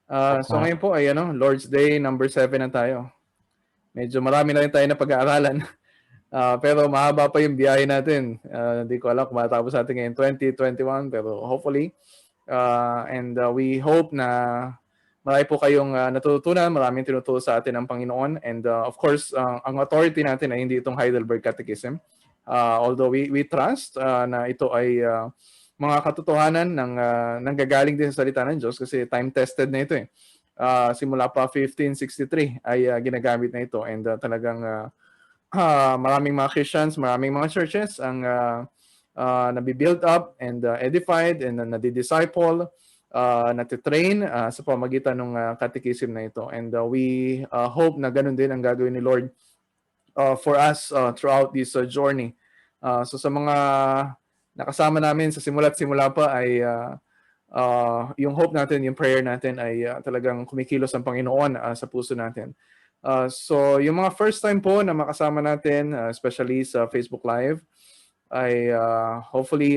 So ngayon po ay Lord's Day number 7 na tayo. Medyo marami na rin tayo na pag-aaralan. Pero mahaba pa yung biyahe natin. Hindi ko alam kung matapos natin ngayon 2021, pero hopefully. We hope na marami po kayong natututunan, maraming tinuturo sa atin ng Panginoon. And of course, ang authority natin ay hindi itong Heidelberg Catechism. Although we trust na ito ay mga katotohanan ng nanggagaling din sa salita ng Diyos kasi time-tested na ito eh. Simula pa 1563 ay ginagamit na ito and talagang maraming mga Christians, maraming mga churches ang nabibuild up and edified and nadi-disciple, natitrain sa pamagitan ng catechism na ito. And we hope na ganun din ang gagawin ni Lord for us throughout this journey. So sa mga nakasama namin sa simula't simula pa ay yung hope natin, yung prayer natin ay talagang kumikilos ang Panginoon sa puso natin. So yung mga first time po na makasama natin, especially sa Facebook Live, ay hopefully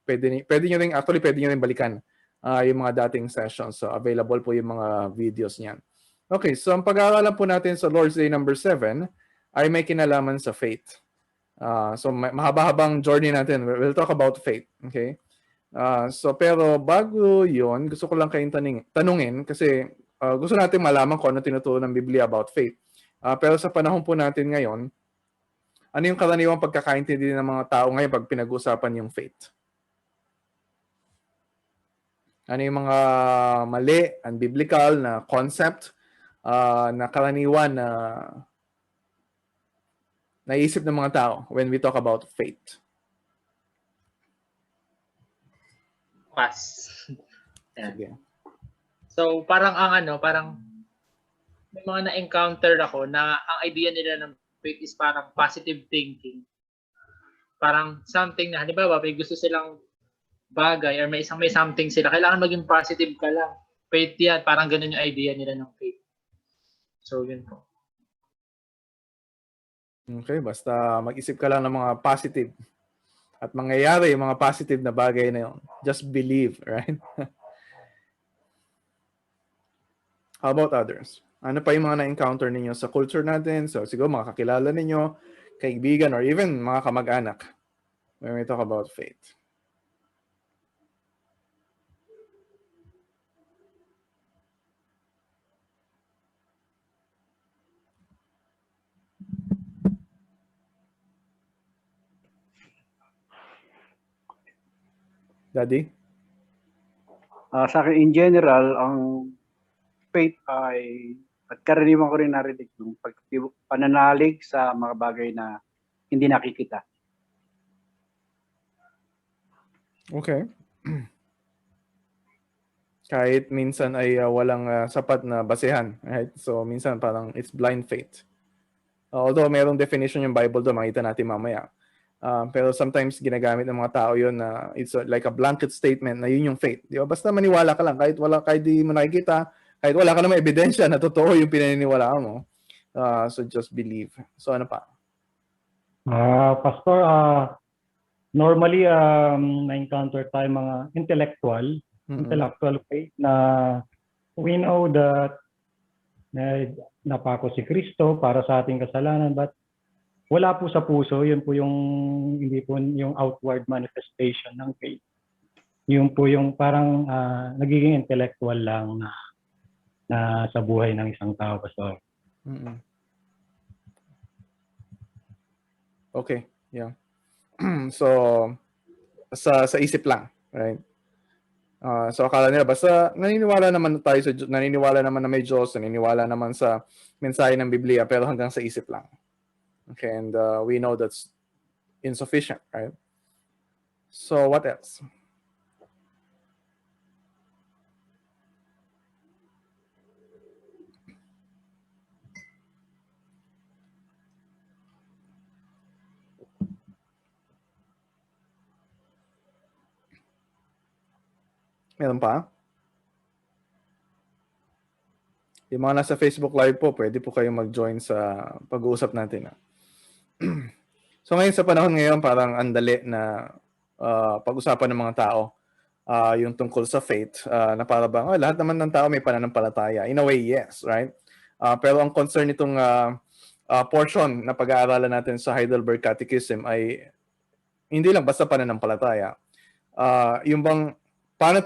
pwede nyo rin balikan yung mga dating sessions. So available po yung mga videos niyan. Okay, so ang pag-aaralan po natin sa Lord's Day number 7 ay may kinalaman sa faith. So mahaba-habang journey natin. We'll talk about faith. Okay? Pero bago yon, gusto ko lang kayong tanungin kasi gusto natin malaman kung ano tinuturo ng Biblia about faith. Pero sa panahon po natin ngayon, ano yung karaniwang pagkakaintindi ng mga tao ngayon pag pinag-uusapan yung faith? Ano yung mga mali, unbiblical na concept na karaniwan na naisip ng mga tao when we talk about faith? Pass. Sige. So parang parang may mga na-encounter ako na ang idea nila ng faith is parang positive thinking. Parang something na, halimbawa, may gusto silang bagay or may something sila, kailangan maging positive ka lang. Faith yan, parang ganun yung idea nila ng faith. So yun po. Okay, basta mag-isip ka lang ng mga positive at mangyayari yung mga positive na bagay na yun. Just believe, right? How about others? Ano pa yung mga na-encounter ninyo sa culture natin? So siguro mga kakilala ninyo, kaibigan, or even mga kamag-anak when we talk about faith. Daddy? Sa akin, in general, ang faith ay, at karaniwan ko rin narinig, yung pananalig sa mga bagay na hindi nakikita. Okay. Kahit minsan ay walang sapat na basehan, right? So minsan parang it's blind faith. Although mayroong definition yung Bible doon, makita natin mamaya. Pero sometimes ginagamit ng mga tao yun na it's like a blanket statement na yun yung faith. Di ba? Basta maniwala ka lang kahit di mo nakikita, kahit wala ka naman ebidensya na totoo yung pinaniniwalaan mo. So just believe. So ano pa? Pastor, normally na-encounter tayo mga intellectual faith na we know that napako si Kristo para sa ating kasalanan, but wala po sa puso, yun po yung hindi po yung outward manifestation ng faith. Yun po yung parang nagiging intellectual lang na sa buhay ng isang tao, Pastor. Okay, yeah. So sa isip lang, right? So akala nila basta naniniwala naman tayo sa naniniwala naman na may Diyos, naniniwala naman sa mensahe ng Biblia, pero hanggang sa isip lang. Okay, and we know that's insufficient, right? So what else? Meron pa? Yung mga nasa Facebook Live po, pwede po kayong mag-join sa pag-uusap natin. So ngayon sa panahon ngayon, parang andali na pag-usapan ng mga tao yung tungkol sa faith, na para bang lahat naman ng tao may pananampalataya. In a way, yes, right? Pero ang concern nitong portion na pag-aaralan natin sa Heidelberg Catechism ay hindi lang basta pananampalataya. Yung bang paano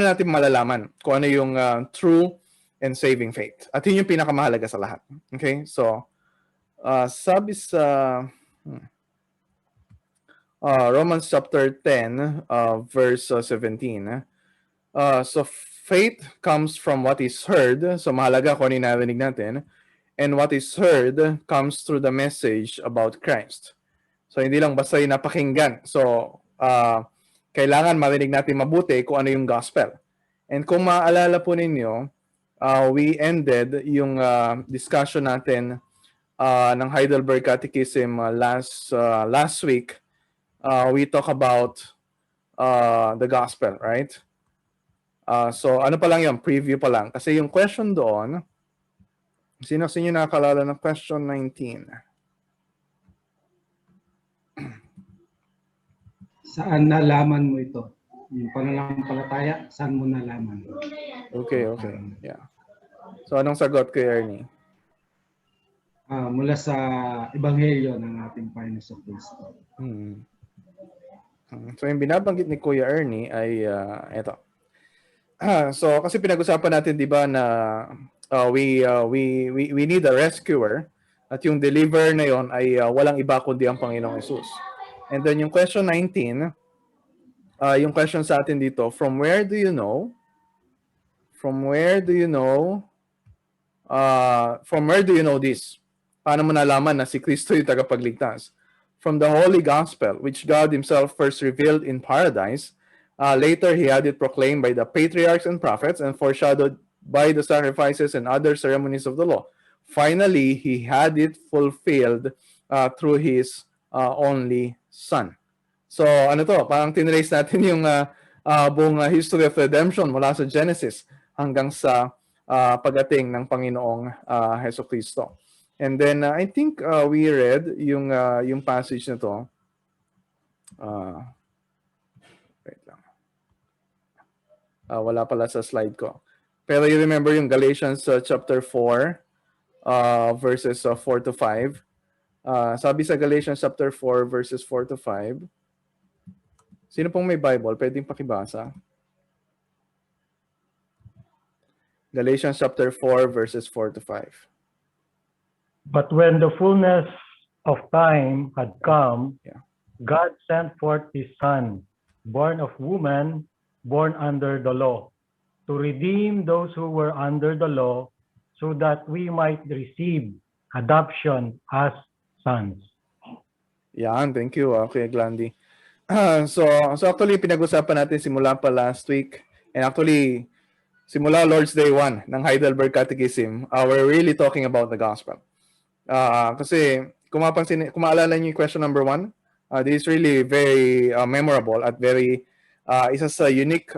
natin malalaman kung ano yung true and saving faith. At yun yung pinakamahalaga sa lahat. Okay? So, sabi sa Romans chapter 10, verse 17. So, faith comes from what is heard. So, mahalaga kung ano yung narinig natin. And what is heard comes through the message about Christ. So, hindi lang basta yung napakinggan. So, kailangan marinig natin mabuti kung ano yung gospel. And kung maaalala po ninyo, we ended yung discussion natin ng Heidelberg Catechism last week. We talk about the gospel, right? So ano pa lang yun, preview pa lang. Kasi yung question doon, sino sa inyo nakakalala ng question 19? Saan nalaman mo ito? Yung pananampalataya, saan mo nalaman? Okay. Yeah. So anong sagot kay Ernie? Mula sa Ebanghelyo ng ating Panginoon sa Kristo. So yung binabanggit ni Kuya Ernie ay ito. So kasi pinag-usapan natin 'di ba na we need a rescuer at yung deliverer na yon ay walang iba kundi ang Panginoong Hesus. And then yung question 19, yung question sa atin dito, from where do you know this? Paano mo nalaman na si Kristo yung tagapagligtas? From the Holy Gospel, which God Himself first revealed in paradise. Later, He had it proclaimed by the patriarchs and prophets and foreshadowed by the sacrifices and other ceremonies of the law. Finally, He had it fulfilled through His only Son. So, ano to? Parang tinrace natin yung buong history of redemption mula sa Genesis hanggang sa pagdating ng Panginoong Hesus Kristo. And then I think we read yung passage na to. Wait lang. Wala pala sa slide ko. Pero you remember yung Galatians chapter 4 verses 4 to 5. Sabi sa Galatians chapter 4 verses 4 to 5. Sino pong may Bible? Pwedeng pakibasa. Galatians chapter 4 verses 4 to 5. But when the fullness of time had come, God sent forth His Son, born of woman, born under the law, to redeem those who were under the law, so that we might receive adoption as sons. Yan, thank you, Kuya Glandy. So actually, pinag-usapan natin simula pa last week, and actually, simula Lord's Day 1 ng Heidelberg Catechism, we're really talking about the gospel. Kasi kung maalala niyo yung question number 1, this is really very memorable at very isa sa unique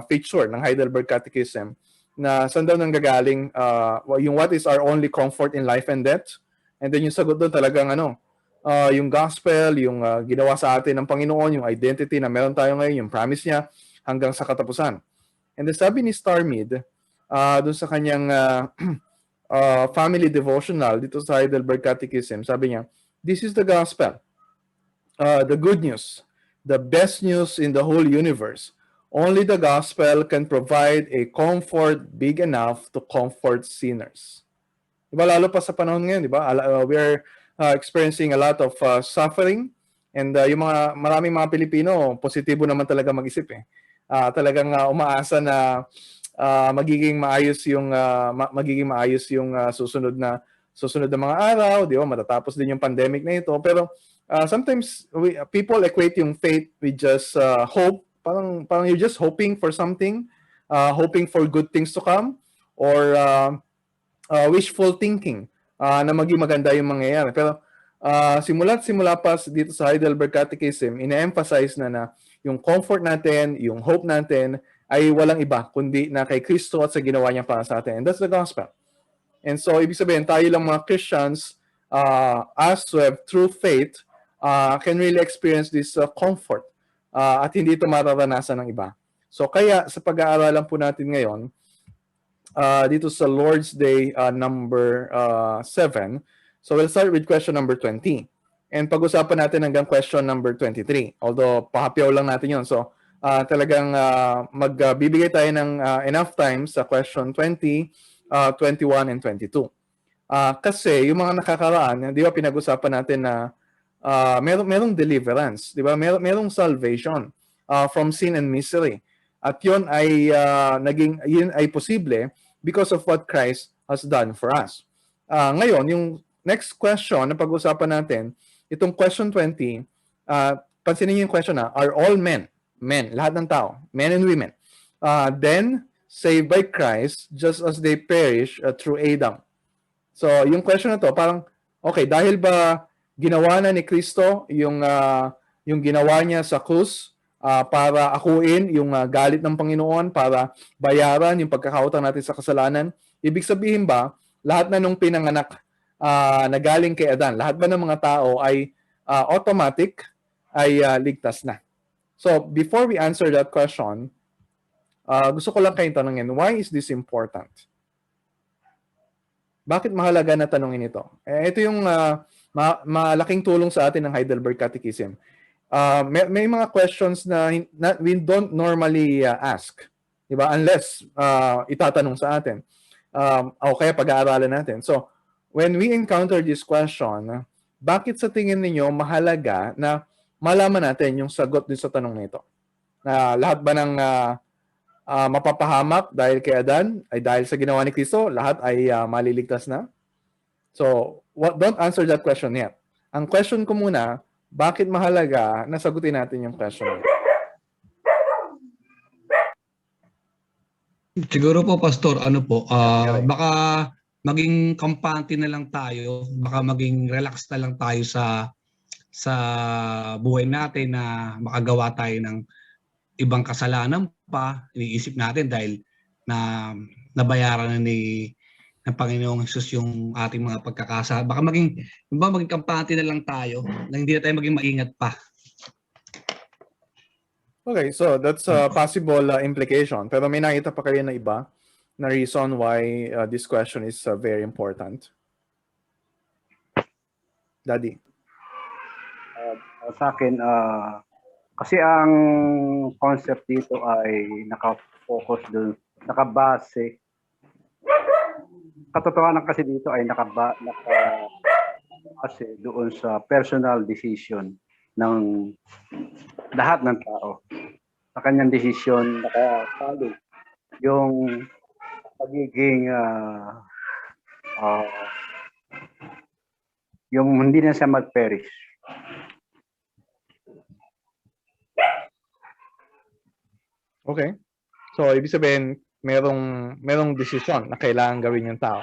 feature ng Heidelberg Catechism na saan daw nanggagaling yung what is our only comfort in life and death. And then yung sagot doon talagang yung gospel, yung ginawa sa atin ng Panginoon, yung identity na meron tayo ngayon, yung promise niya hanggang sa katapusan. And then sabi ni Starmid doon sa kanyang family devotional dito sa Heidelberg Catechism, sabi niya, this is the gospel, the good news, the best news in the whole universe. Only the gospel can provide a comfort big enough to comfort sinners. Diba, lalo pa sa panahon ngayon, diba? We are experiencing a lot of suffering, and yung maraming mga Pilipino, positibo naman talaga mag-isip eh. Talagang umaasa na magiging maayos yung susunod na mga araw, di ba? Matatapos din yung pandemic na ito. Pero sometimes people equate yung faith with just hope. Parang you're just hoping for something, hoping for good things to come, or wishful thinking na maging maganda yung mangyayari. Pero simula pa dito sa Heidelberg Catechism, ina-emphasize na yung comfort natin, yung hope natin, ay walang iba kundi na kay Kristo at sa ginawa niya para sa atin. And that's the gospel. And so, ibig sabihin, tayo lang mga Christians, as we have true faith, can really experience this comfort at hindi ito mararanasan ng iba. So kaya sa pag-aaralan po natin ngayon, dito sa Lord's Day number 7, so we'll start with question number 20. And pag-usapan natin hanggang question number 23. Although pahapyaw lang natin yon. So talagang magbibigay tayo ng enough time sa question 20, 21, and 22. Kasi yung mga nakakaraan, di ba pinag-usapan natin na merong deliverance, di ba? Merong salvation from sin and misery. At yun ay posible because of what Christ has done for us. Ngayon, yung next question na pag-usapan natin, itong question 20, pansinin niyo yung question are all men, lahat ng tao, men and women, then saved by Christ just as they perish through Adam. So, yung question na to, parang, okay, dahil ba ginawa na ni Kristo yung ginawa niya sa krus para akuin yung galit ng Panginoon, para bayaran yung pagkakautang natin sa kasalanan? Ibig sabihin ba, lahat na nung pinanganak na galing kay Adan, lahat ba ng mga tao ay automatic ay ligtas na? So, before we answer that question, gusto ko lang kayong tanungin, why is this important? Bakit mahalaga na tanungin ito? Ito yung malaking tulong sa atin ng Heidelberg Catechism. May mga questions na we don't normally ask, di ba? Unless itatanong sa atin. O kaya pag-aaralan natin. So, when we encounter this question, bakit sa tingin ninyo mahalaga na malaman natin yung sagot din sa tanong nito? Lahat ba ng mapapahamak dahil kay Adan ay dahil sa ginawa ni Kristo, lahat ay maliligtas na? So, don't answer that question yet. Ang question ko muna, bakit mahalaga na sagutin natin yung question nito? Siguro po, Pastor, baka maging kampante na lang tayo, baka maging relax na lang tayo sa buhay natin na makagawa tayo ng ibang kasalanan pa, iniisip natin dahil nabayaran na ng Panginoong Hesus yung ating mga pagkakasala. Baka maging kampante na lang tayo na hindi na tayo maging maingat pa. Okay, so that's a possible implication. Pero may nakita pa kayo na iba na reason why this question is very important? Daddy. Sa akin, kasi ang concept dito ay nakafocus doon, nakabase. Katotohanan kasi dito ay nakabase doon sa personal decision ng lahat ng tao. Sa kanyang desisyon, nakatalo yung pagiging yung hindi na siya mag-perish. Okay. So, ibig sabihin, merong desisyon na kailangan gawin yung tao.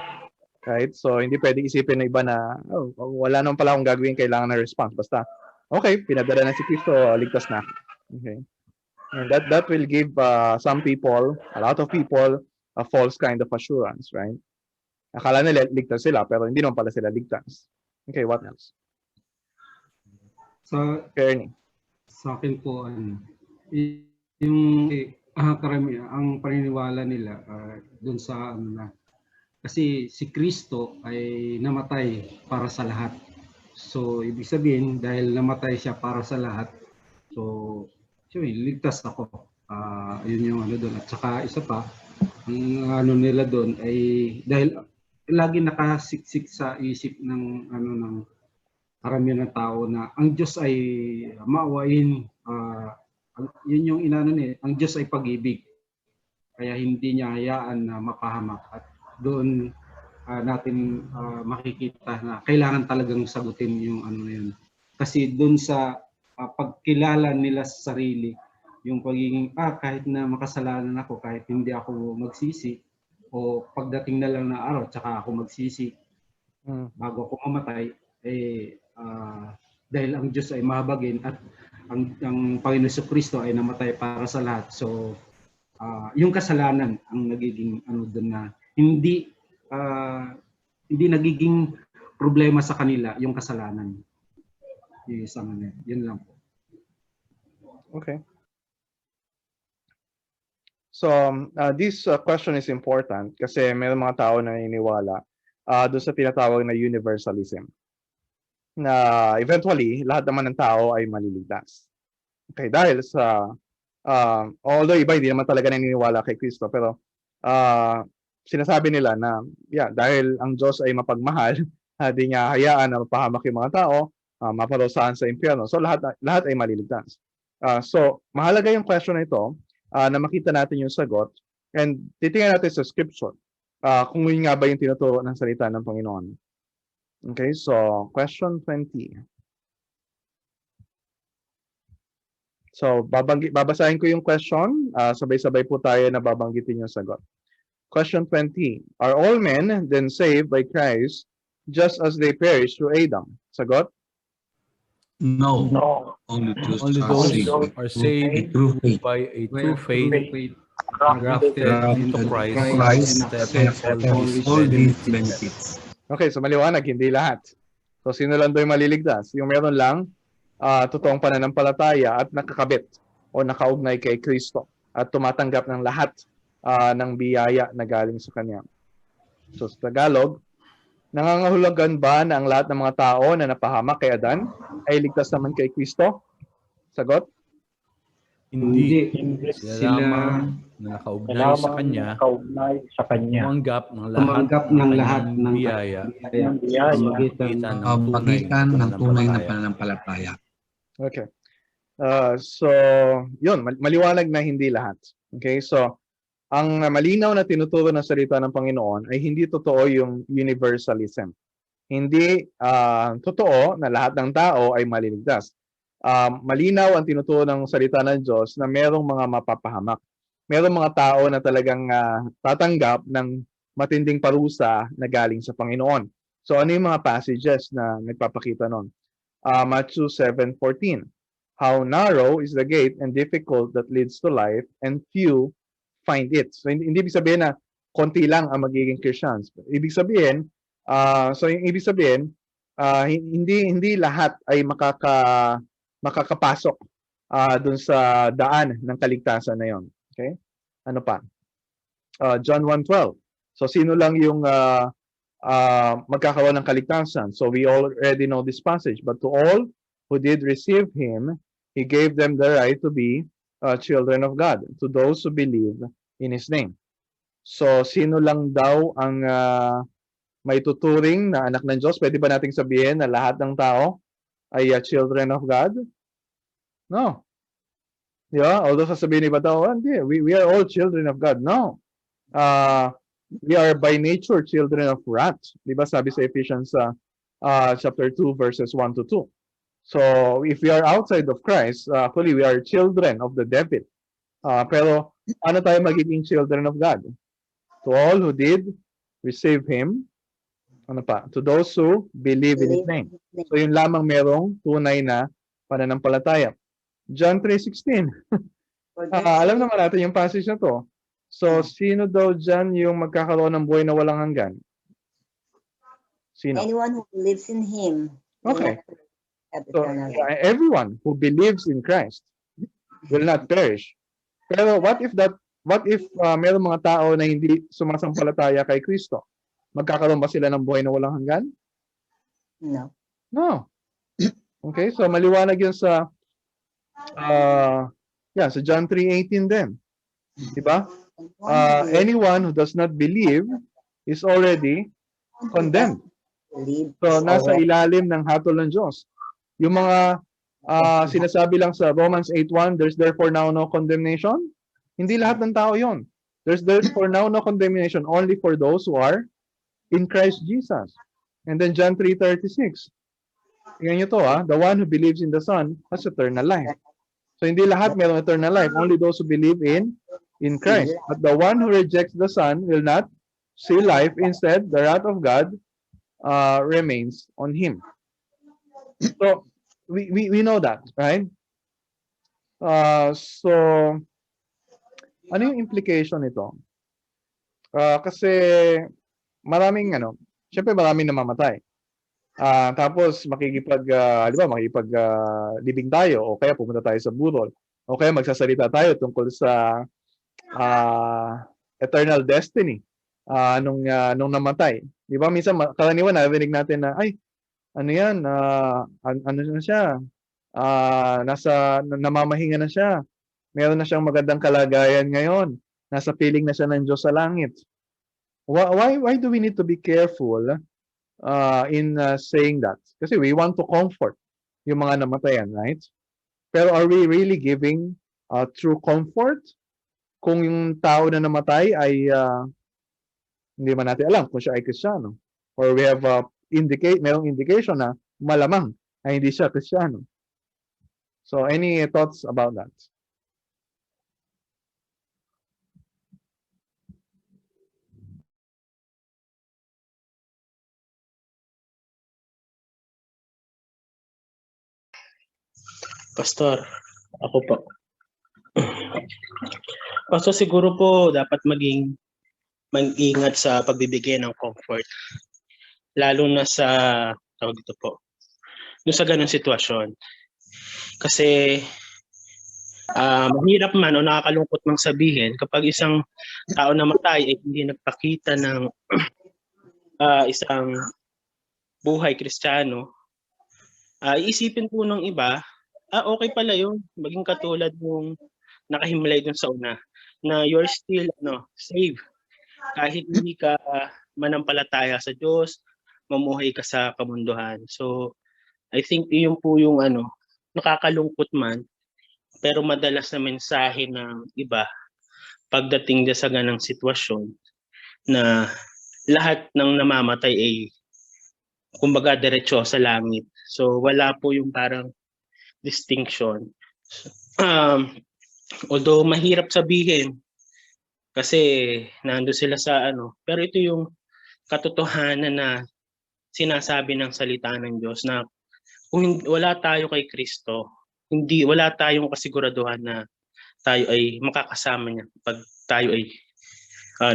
Right? So, hindi pwede isipin ng iba na, wala naman pala akong gagawin, kailangan na response. Basta, okay, pinadala na si Kristo, ligtas na. Okay. And that will give some people, a lot of people, a false kind of assurance, right? Akala nila ligtas sila, pero hindi naman pala sila ligtas. Okay, what else? Ernie. Sa akin po, yung karamihan, ang paniniwala nila doon sa kasi si Kristo ay namatay para sa lahat. So, ibig sabihin, dahil namatay siya para sa lahat, so, ligtas ako. Yun yung doon. At saka isa pa, ang nila doon ay dahil lagi nakasiksik sa isip ng karamihan ng tao na ang Diyos ay maawain. Yun yung niya, ang Diyos ay pag-ibig. Kaya hindi niya hayaan na mapahamak. At doon natin makikita na kailangan talagang sagutin yung yun. Kasi doon sa pagkilala nila sa sarili, yung pagiging, kahit na makasalanan ako, kahit hindi ako magsisi, o pagdating na lang na araw, tsaka ako magsisi, bago ako mamatay, dahil ang Diyos ay mahabagin at ang Panginoon Jesucristo ay namatay para sa lahat. So, yung kasalanan ang nagiging doon na hindi nagiging problema sa kanila yung kasalanan. Yun lang po. Okay. So, this question is important kasi may mga tao na naniniwala doon sa tinatawag na universalism. Na eventually, lahat naman ng tao ay maliligtas. Okay, dahil sa, although iba hindi naman talaga naniniwala kay Kristo, pero sinasabi nila na, dahil ang Diyos ay mapagmahal, di niya hayaan na mapahamak yung mga tao, maparusahan sa impyerno. So, lahat ay maliligtas. So, mahalaga yung question na ito, na makita natin yung sagot, and titingnan natin sa scripture, kung yun nga ba yung tinuturo ng salita ng Panginoon. Okay, so, question 20. So, babasahin ko yung question, sabay-sabay po tayo na babanggitin yung sagot. Question 20. Are all men then saved by Christ just as they perished through Adam? Sagot? No. No. Only those Are saved through faith. by a true faith, grafted into into Christ, and accepted all these benefits. Okay, so maliwanag, hindi lahat. So, sino lang doon maliligtas? Yung meron lang, totoong pananampalataya at nakakabit o nakaugnay kay Kristo at tumatanggap ng lahat ng biyaya na galing sa Kanya. So, sa Tagalog, nangangahulugan ba na ang lahat ng mga tao na napahamak kay Adan ay ligtas naman kay Kristo? Sagot? Hindi. Hindi. Sila lamang na nakaugnay sa Kanya, Kaugnay sa Kanya. tumanggap ng lahat ng biyaya Ang biyaya. pagitan Pagitan ng tunay na pananampalataya. pananampalataya. Okay. So, yun, maliwanag na hindi lahat. Okay, so, ang malinaw na tinuturo ng salita ng Panginoon ay hindi totoo yung universalism. Hindi totoo na lahat ng tao ay maliligtas. Malinaw ang tinuturo ng salita ng Diyos na merong mga mapapahamak. Merong mga tao na talagang tatanggap ng matinding parusa na galing sa Panginoon. So ano yung mga passages na nagpapakita nun? Matthew 7:14. How narrow is the gate and difficult that leads to life, and few find it. So hindi ibig sabihin na konti lang ang magiging Christians. Ibig sabihin, hindi lahat ay makakapasok dun sa daan ng kaligtasan na yon. Okay? Ano pa? John 1:12. So sino lang yung magkakaroon ng kaligtasan? So we already know this passage. But to all who did receive Him, He gave them the right to be children of God, to those who believe in His name. So sino lang daw ang may tuturing na anak ng Diyos? Pwede ba nating sabihin na lahat ng tao ay children of God? No. Yeah, although sasabihin iba tao, hindi, we are all children of God. No. We are by nature children of wrath. Di ba sabi sa Ephesians chapter 2 verses 1 to 2. So if we are outside of Christ, actually we are children of the devil. Pero ano tayo magiging children of God? To all who did receive Him, ano pa? To those who believe in His name. So yun lamang merong tunay na pananampalataya. John 3:16. Alam naman natin yung passage na to. So sino daw dyan yung magkakaroon ng buhay na walang hanggan? Sino? Anyone who believes in Him. Okay. Have So, eternal life. everyone who believes in Christ will not perish. Pero what if mayroong mga tao na hindi sumasampalataya kay Kristo? Magkakaroon ba sila ng buhay na walang hanggan? No. No. Okay, so maliwanag yun sa sa John 3:18 din. Diba? Anyone who does not believe is already condemned. So nasa ilalim ng hatol ng Diyos. Yung mga sinasabi lang sa Romans 8:1, there's therefore now no condemnation. Hindi lahat ng tao yon. There's therefore now no condemnation only for those who are in Christ Jesus. And then John 3:36. Tingnan nyo to, the one who believes in the Son has eternal life. So hindi lahat mayroong eternal life, only those who believe in Christ. But the one who rejects the Son will not see life. Instead, the wrath of God remains on him. So we know that, right? So ano yung implication nito? Kasi maraming syempre maraming namamatay. Tapos makikipag libing tayo o kaya pumunta tayo sa burol. Okay, magsasalita tayo tungkol sa eternal destiny nung namatay. Di ba? Minsan, karaniwan narinig natin na, ay, ano yan, ano na siya, namamahinga na siya. Meron na siyang magandang kalagayan ngayon. Nasa piling na siya ng Diyos sa langit. Why do we need to be careful in saying that? Kasi we want to comfort yung mga namatayan, right? Pero are we really giving true comfort kung yung tao na namatay ay hindi man natin alam kung siya ay Kristiyano? Or we have merong indication na malamang na hindi siya Kristiyano. So any thoughts about that? Pastor, ako po. Pastor, siguro po dapat mag-ingat sa pagbibigay ng comfort. Lalo na sa, tawag dito po, doon sa ganung sitwasyon. Kasi mahirap man o nakakalungkot mang sabihin kapag isang tao namatay ay hindi nagpakita ng isang buhay Kristiyano, iisipin po ng iba, okay pala yun, maging katulad yung nakahimlay dun sa una, na you're still saved. Kahit hindi ka manampalataya sa Diyos, mamuhay ka sa kamunduhan. So, I think yun po yung nakakalungkot man, pero madalas na mensahe ng iba pagdating sa ganang sitwasyon na lahat ng namamatay ay kumbaga diretso sa langit. So, wala po yung parang distinction. Although mahirap sabihin kasi nando sila sa pero ito yung katotohanan na sinasabi ng salita ng Diyos na kung wala tayo kay Kristo, wala tayong kasiguraduhan na tayo ay makakasama niya pag tayo ay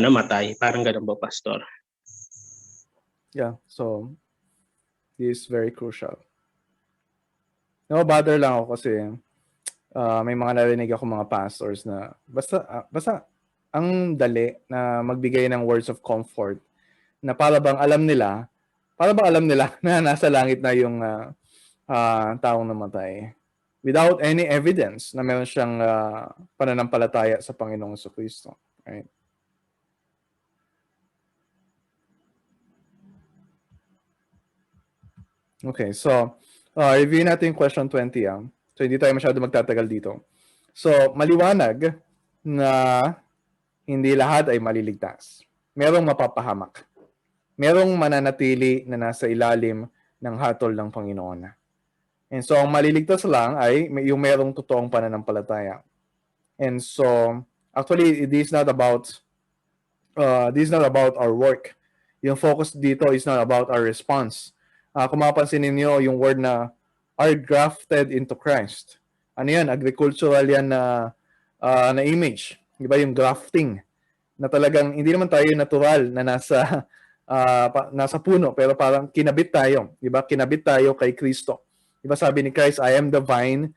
namatay. Parang ganun ba, Pastor? Yeah, so this is very crucial. Bother lang ako kasi may mga narinig ako mga pastors na basta ang dali na magbigay ng words of comfort na para bang alam nila na nasa langit na yung taong namatay without any evidence na meron siyang pananampalataya sa Panginoong Jesucristo. Right? Okay, so review natin yung question 20. So hindi tayo masyado magtatagal dito. So maliwanag na hindi lahat ay maliligtas. Merong mapapahamak. Merong mananatili na nasa ilalim ng hatol ng Panginoon. And so ang maliligtas lang ay yung merong totoong pananampalataya. And so actually this is not about our work. Yung focus dito is not about our response. Kung mapapansin ninyo yung word na are grafted into Christ. Ano yan? Agricultural yan na image. Di ba yung grafting? Na talagang hindi naman tayo natural na nasa puno pero parang kinabit tayo. Di ba? Kinabit tayo kay Kristo. Di ba sabi ni Christ, I am the vine,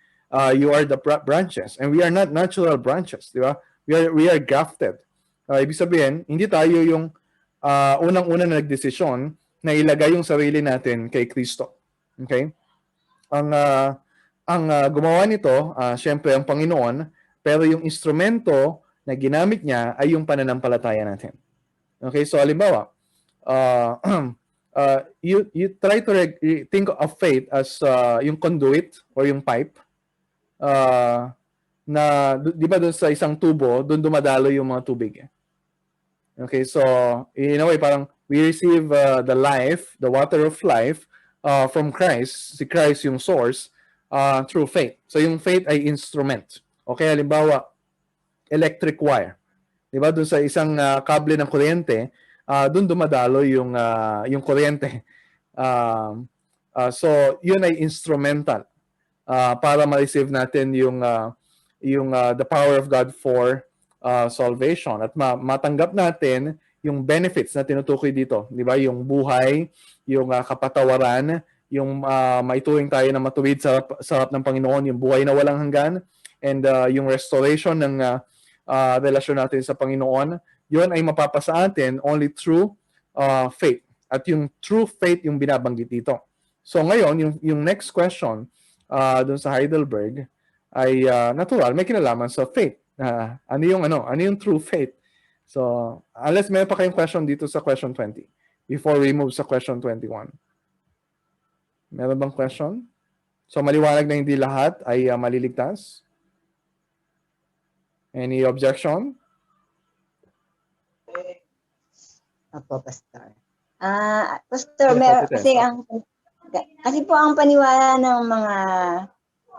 you are the branches. And we are not natural branches. Di ba? We are grafted. Ibig sabihin, hindi tayo yung unang-una na nagdesisyon na ilagay yung sarili natin kay Kristo. Okay? Ang gumawa nito, syempre ang Panginoon, pero yung instrumento na ginamit niya ay yung pananampalataya natin. Okay? So, halimbawa, you try to think of faith as yung conduit or yung pipe na, di ba doon sa isang tubo, doon dumadalo yung mga tubig. Okay? So, in a way, parang we receive the water of life from Christ. Si Christ yung source through faith. So yung faith ay instrument. Okay, halimbawa, electric wire. Diba? Doon sa isang kable ng kuryente, doon dumadalo yung kuryente. So yun ay instrumental para ma-receive natin yung the power of God for salvation at matanggap natin yung benefits na tinutukoy dito, di ba? Yung buhay, yung kapatawaran, yung maituring tayo na matuwid sa harap ng Panginoon, yung buhay na walang hanggan, and yung restoration ng relasyon natin sa Panginoon, yun ay mapapasa atin only through faith. At yung true faith yung binabanggit dito. So ngayon, yung next question dun sa Heidelberg ay natural, may kinalaman sa faith. Ano yung true faith? So, unless may pa kayong question dito sa question 20 before we move sa question 21. Meron bang question? So, maliwanag na hindi lahat ay maliligtas? Any objection? Opo, Pastor. Pastor, kasi po ang paniwala ng mga,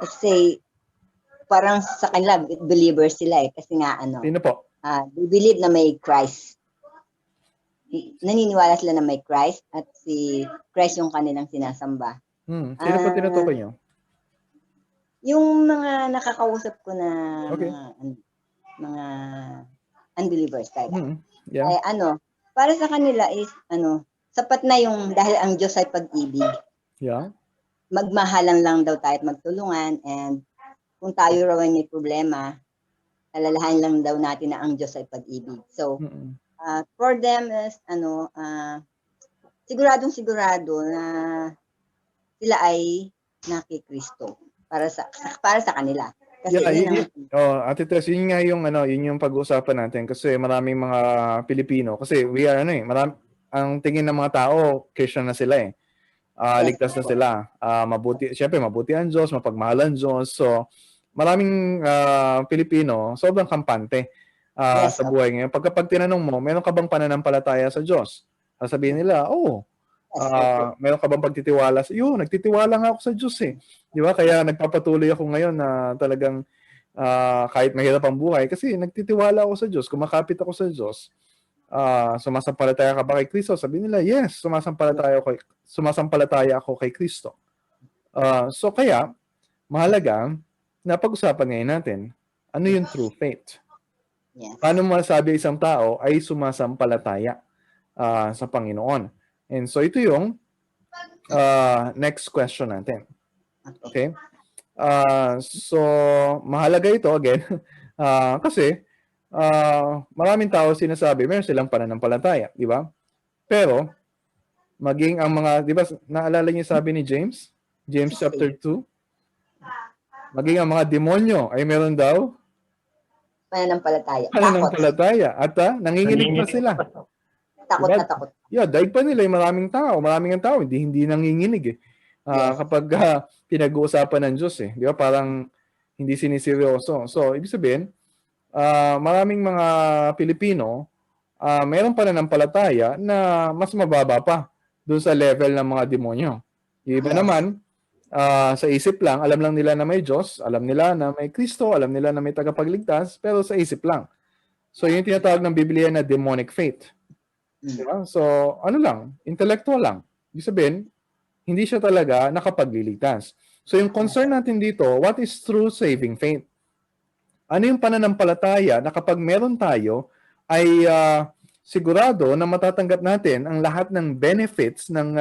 let's say, parang sa kanila, believers sila kasi nga Sino po? They believe na may Christ. Naniniwala sila na may Christ at si Christ yung kanilang sinasamba. Sino po tinutukoy nyo? Yung mga nakakausap ko na Okay. mga unbelievers Yeah. ay para sa kanila is sapat na yung dahil ang Diyos ay pag-ibig. Yeah. Magmahalan lang daw tayo at magtulungan, and kung tayo raw ay may problema, alalahan lang daw natin na ang Diyos ay pag-ibig. So, for them is siguradong-sigurado na sila ay nakikristo para sa kanila. Kasi Ate Tess, yun nga yung yun yung pag-uusapan natin kasi maraming mga Pilipino kasi we are ang tingin ng mga tao Christian na sila ligtas na sila. Syempre mabuti ang Diyos, mapagmahal ang Diyos. So maraming Pilipino sobrang kampante sa buhay ngayon. Pag tinanong mo, meron ka bang pananampalataya sa Diyos? Sasabihin nila, meron ka bang pagtitiwala sa iyo? Nagtitiwala nga ako sa Diyos Di ba? Kaya nagpapatuloy ako ngayon na talagang kahit mahirap ang buhay kasi nagtitiwala ako sa Diyos, kumakapit ako sa Diyos. Sumasampalataya ka ba kay Kristo? Sabi nila, yes, sumasampalataya ako kay Kristo. So kaya, mahalaga na pag-usapan ngayon natin, ano yung true faith? Yes. Paano mo masabi isang tao ay sumasampalataya sa Panginoon? And so ito yung next question natin. Okay? So mahalaga ito again kasi maraming tao sinasabi meron silang pananampalataya, di ba? Pero maging ang mga, di ba, naalala niyo sabi ni James chapter 2, maging ang mga demonyo ay meron daw pananampalataya at nanginginig pa sila. Takot Diba? na takot. Yeah, daig pa nila yung maraming ang tao hindi nanginginig kapag pinag-uusapan ng Diyos Di ba? Parang hindi siniseryoso. So, ibig sabihin, maraming mga Pilipino mayroong pananampalataya na mas mababa pa doon sa level ng mga demonyo. Yung iba naman, sa isip lang, alam lang nila na may Diyos, alam nila na may Kristo, alam nila na may tagapagligtas, pero sa isip lang. So, yun yung tinatawag ng Biblia na demonic faith. Diba? So, intellectual lang. Ibig sabihin, hindi siya talaga nakapagliligtas. So, yung concern natin dito, what is true saving faith? Ano yung pananampalataya na kapag meron tayo, ay sigurado na matatanggap natin ang lahat ng benefits ng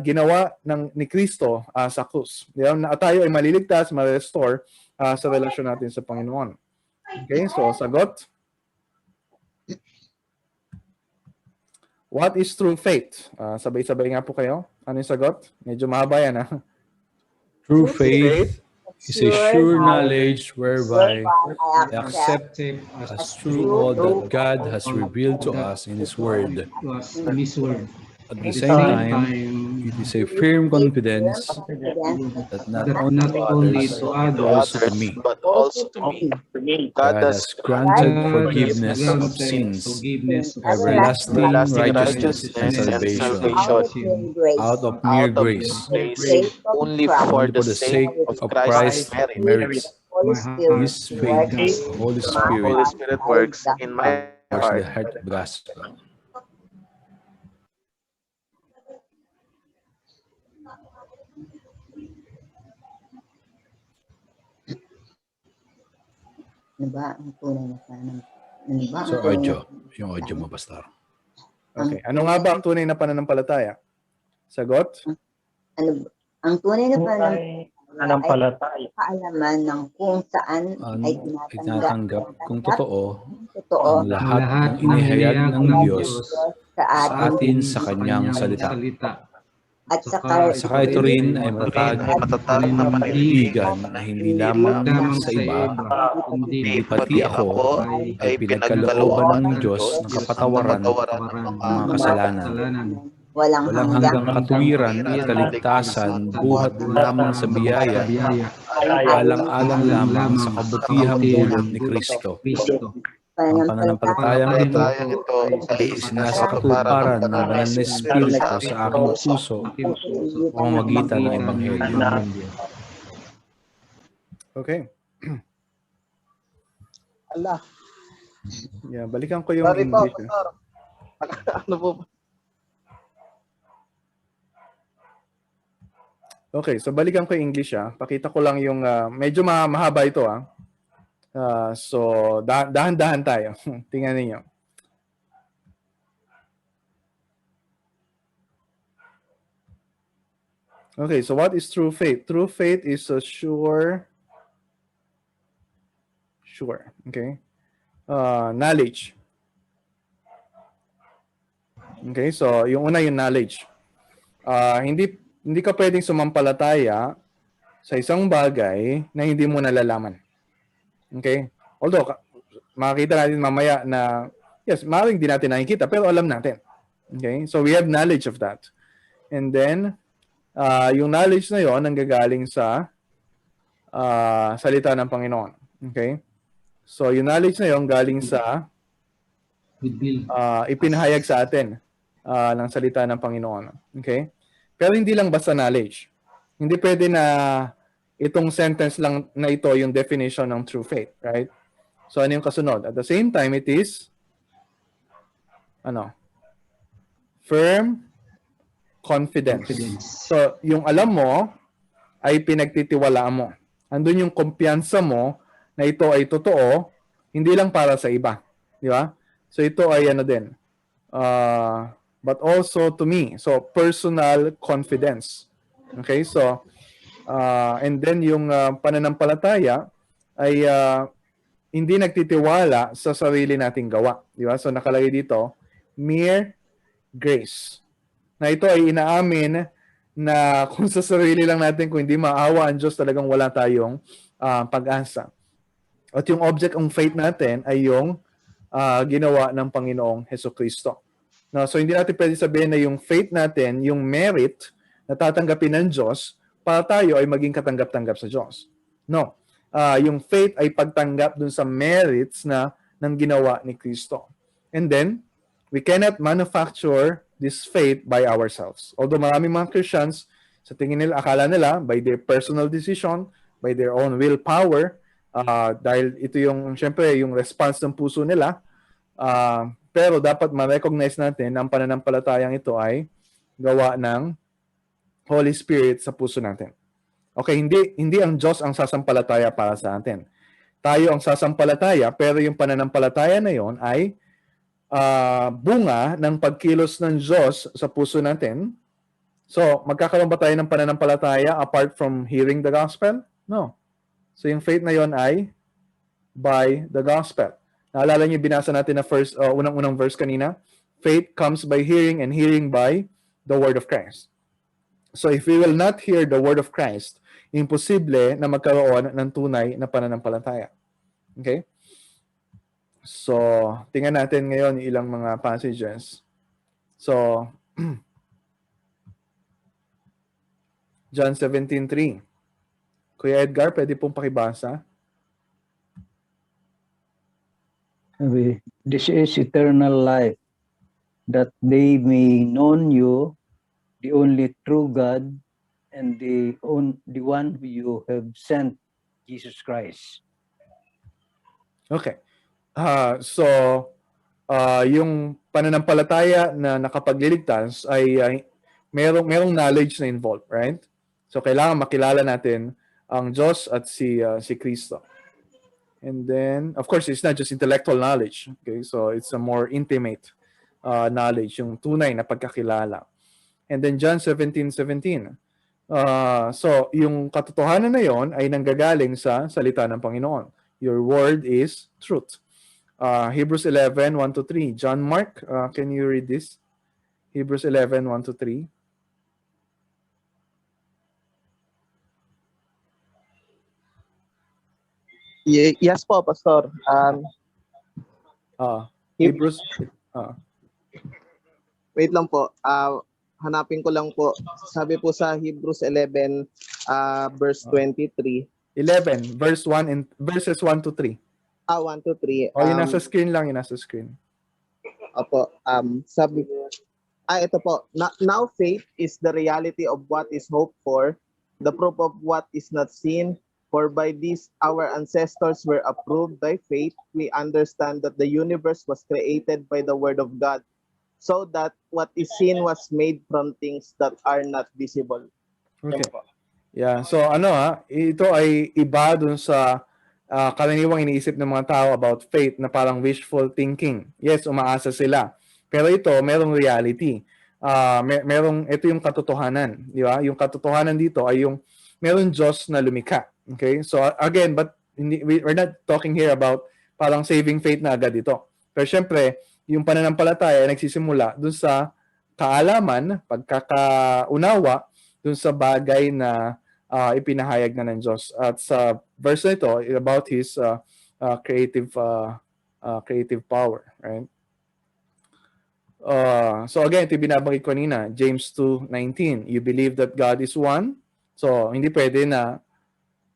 ginawa ni Kristo sa krus. Na tayo ay maliligtas, ma-restore sa relasyon natin sa Panginoon. Okay, so sagot. What is true faith? Sabay-sabay nga po kayo. Ano yung sagot? Medyo mahaba yan True faith is a sure knowledge whereby we accept as true all that God has revealed to us in His Word. At the same time, it is a firm confidence that not only to others, also to me. But also to me. God has granted forgiveness of sins, everlasting righteousness and salvation out of mere grace, only for the sake of Christ's merits. His faith, the Holy Spirit works in my works the heart. heart of the gospel. Ano ba ang tunay na pananampalataya? So, audio. Yung audio mo, Pastor. Okay. Ano nga ba ang tunay na pananampalataya? Sagot? Ang tunay na pananampalataya pananampalataya. kaalaman ng kung saan ay Tinatanggap kung totoo totoo ang lahat ng inihayag ng Diyos sa sa atin atin sa kanyang salita. at saka Saka ito rin ay matatag na panindigan na hindi lamang sa iba, hindi pati ako ay pinagkalooban ng Diyos ng kapatawaran ng mga kasalanan. walang Walang hanggang katuwiran at kaligtasan buhat lamang sa biyaya, alang-alang lamang sa kabutihang dulot ni Kristo. Ang pananampalatayang ito ay isinasakatuparan ng banal na Espiritu sa aking puso sa pamamagitan ng Ebanghelyo. Okay. Ala. Yeah, balikan ko yung Sorry po, English. Pastor. Ano po? Okay, so balikan ko yung English. Pakita ko lang yung medyo mahaba ito. So dahan-dahan tayo. Tingnan niyo. Okay, so what is true faith? True faith is a sure, okay, knowledge. Okay, so yung una yung knowledge. Hindi ka pwedeng sumampalataya sa isang bagay na hindi mo nalalaman. Okay? Although, makikita natin mamaya na, yes, maaaring di natin nakikita, pero alam natin. Okay? So, we have knowledge of that. And then, yung knowledge na yon nanggagaling sa salita ng Panginoon. Okay? So, yung knowledge na yon galing sa ipinahayag sa atin ng salita ng Panginoon. Okay? Pero hindi lang basta knowledge. Hindi pwede na itong sentence lang na ito yung definition ng true faith, right? So ano yung kasunod? At the same time, it is firm confidence. So yung alam mo ay pinagtitiwalaan mo. Andun yung kumpiyansa mo na ito ay totoo, hindi lang para sa iba. Di ba? So ito ay din. But also to me. So personal confidence. Okay? So and then yung pananampalataya ay hindi nagtitiwala sa sarili nating gawa. Di ba? So nakalagay dito, mere grace. Na ito ay inaamin na kung sa sarili lang natin, kung hindi maawa ang Diyos, talagang wala tayong pag-asa. At yung object ng faith natin ay yung ginawa ng Panginoong Hesukristo. No, so hindi natin pwede sabihin na yung faith natin, yung merit na tatanggapin ng Diyos, para tayo ay maging katanggap-tanggap sa Diyos. No. Yung faith ay pagtanggap dun sa merits na ng ginawa ni Kristo. And then, we cannot manufacture this faith by ourselves. Although maraming mga Christians, sa tingin nila, akala nila, by their personal decision, by their own willpower, dahil ito yung, syempre, yung response ng puso nila, pero dapat ma-recognize natin na ang pananampalatayang ito ay gawa ng Holy Spirit sa puso natin. Okay, hindi ang Diyos ang sasampalataya para sa atin. Tayo ang sasampalataya, pero yung pananampalataya na yon ay bunga ng pagkilos ng Diyos sa puso natin. So, magkakaroon ba tayo ng pananampalataya apart from hearing the gospel? No. So, yung faith na yon ay by the gospel. Naalala niyo, binasa natin na unang-unang verse kanina? Faith comes by hearing and hearing by the word of Christ. So if we will not hear the word of Christ, imposible na magkaroon ng tunay na pananampalataya. Okay? So, tingnan natin ngayon yung ilang mga passages. So, John 17:3. Kuya Edgar, pwede pong pakibasa? This is eternal life, that they may know you, the only true God, and the one who you have sent, Jesus Christ. Okay. So, yung pananampalataya na nakapagliligtas ay merong knowledge na involved, right? So, kailangan makilala natin ang Diyos at si Kristo. And then, of course, it's not just intellectual knowledge. Okay? So, it's a more intimate knowledge, yung tunay na pagkakilala. And then John 17:17. So, yung katotohanan na yon ay nanggagaling sa salita ng Panginoon. Your word is truth. Hebrews 11, 1-3. John Mark, can you read this? Hebrews 11, 1-3. Yes po, Pastor. Hebrews, wait lang po. Hanapin ko lang po. Sabi po sa Hebrews 11, verse 23. 11, verses 1-3. 1-3. Yung nasa screen lang, yung nasa screen. Opo. Sabi ito po. Now faith is the reality of what is hoped for, the proof of what is not seen. For by this our ancestors were approved by faith. We understand that the universe was created by the word of God, so that what is seen was made from things that are not visible. Okay. Yeah. So ito ay iba dun sa karaniwang iniisip ng mga tao about faith na parang wishful thinking. Yes, umaasa sila. Pero ito, merong reality. Ito yung katotohanan, di ba? Yung katotohanan dito ay yung merong Diyos na lumikha. Okay? So again, but we're not talking here about parang saving faith na agad ito. Pero syempre, yung pananampalataya ay nagsisimula dun sa kaalaman, pagkakaunawa dun sa bagay na ipinahayag na ng Diyos. At sa verse na ito, about His creative power. Right? So again, ito binabanggit ko kanina, James 2:19. You believe that God is one? So, hindi pwede na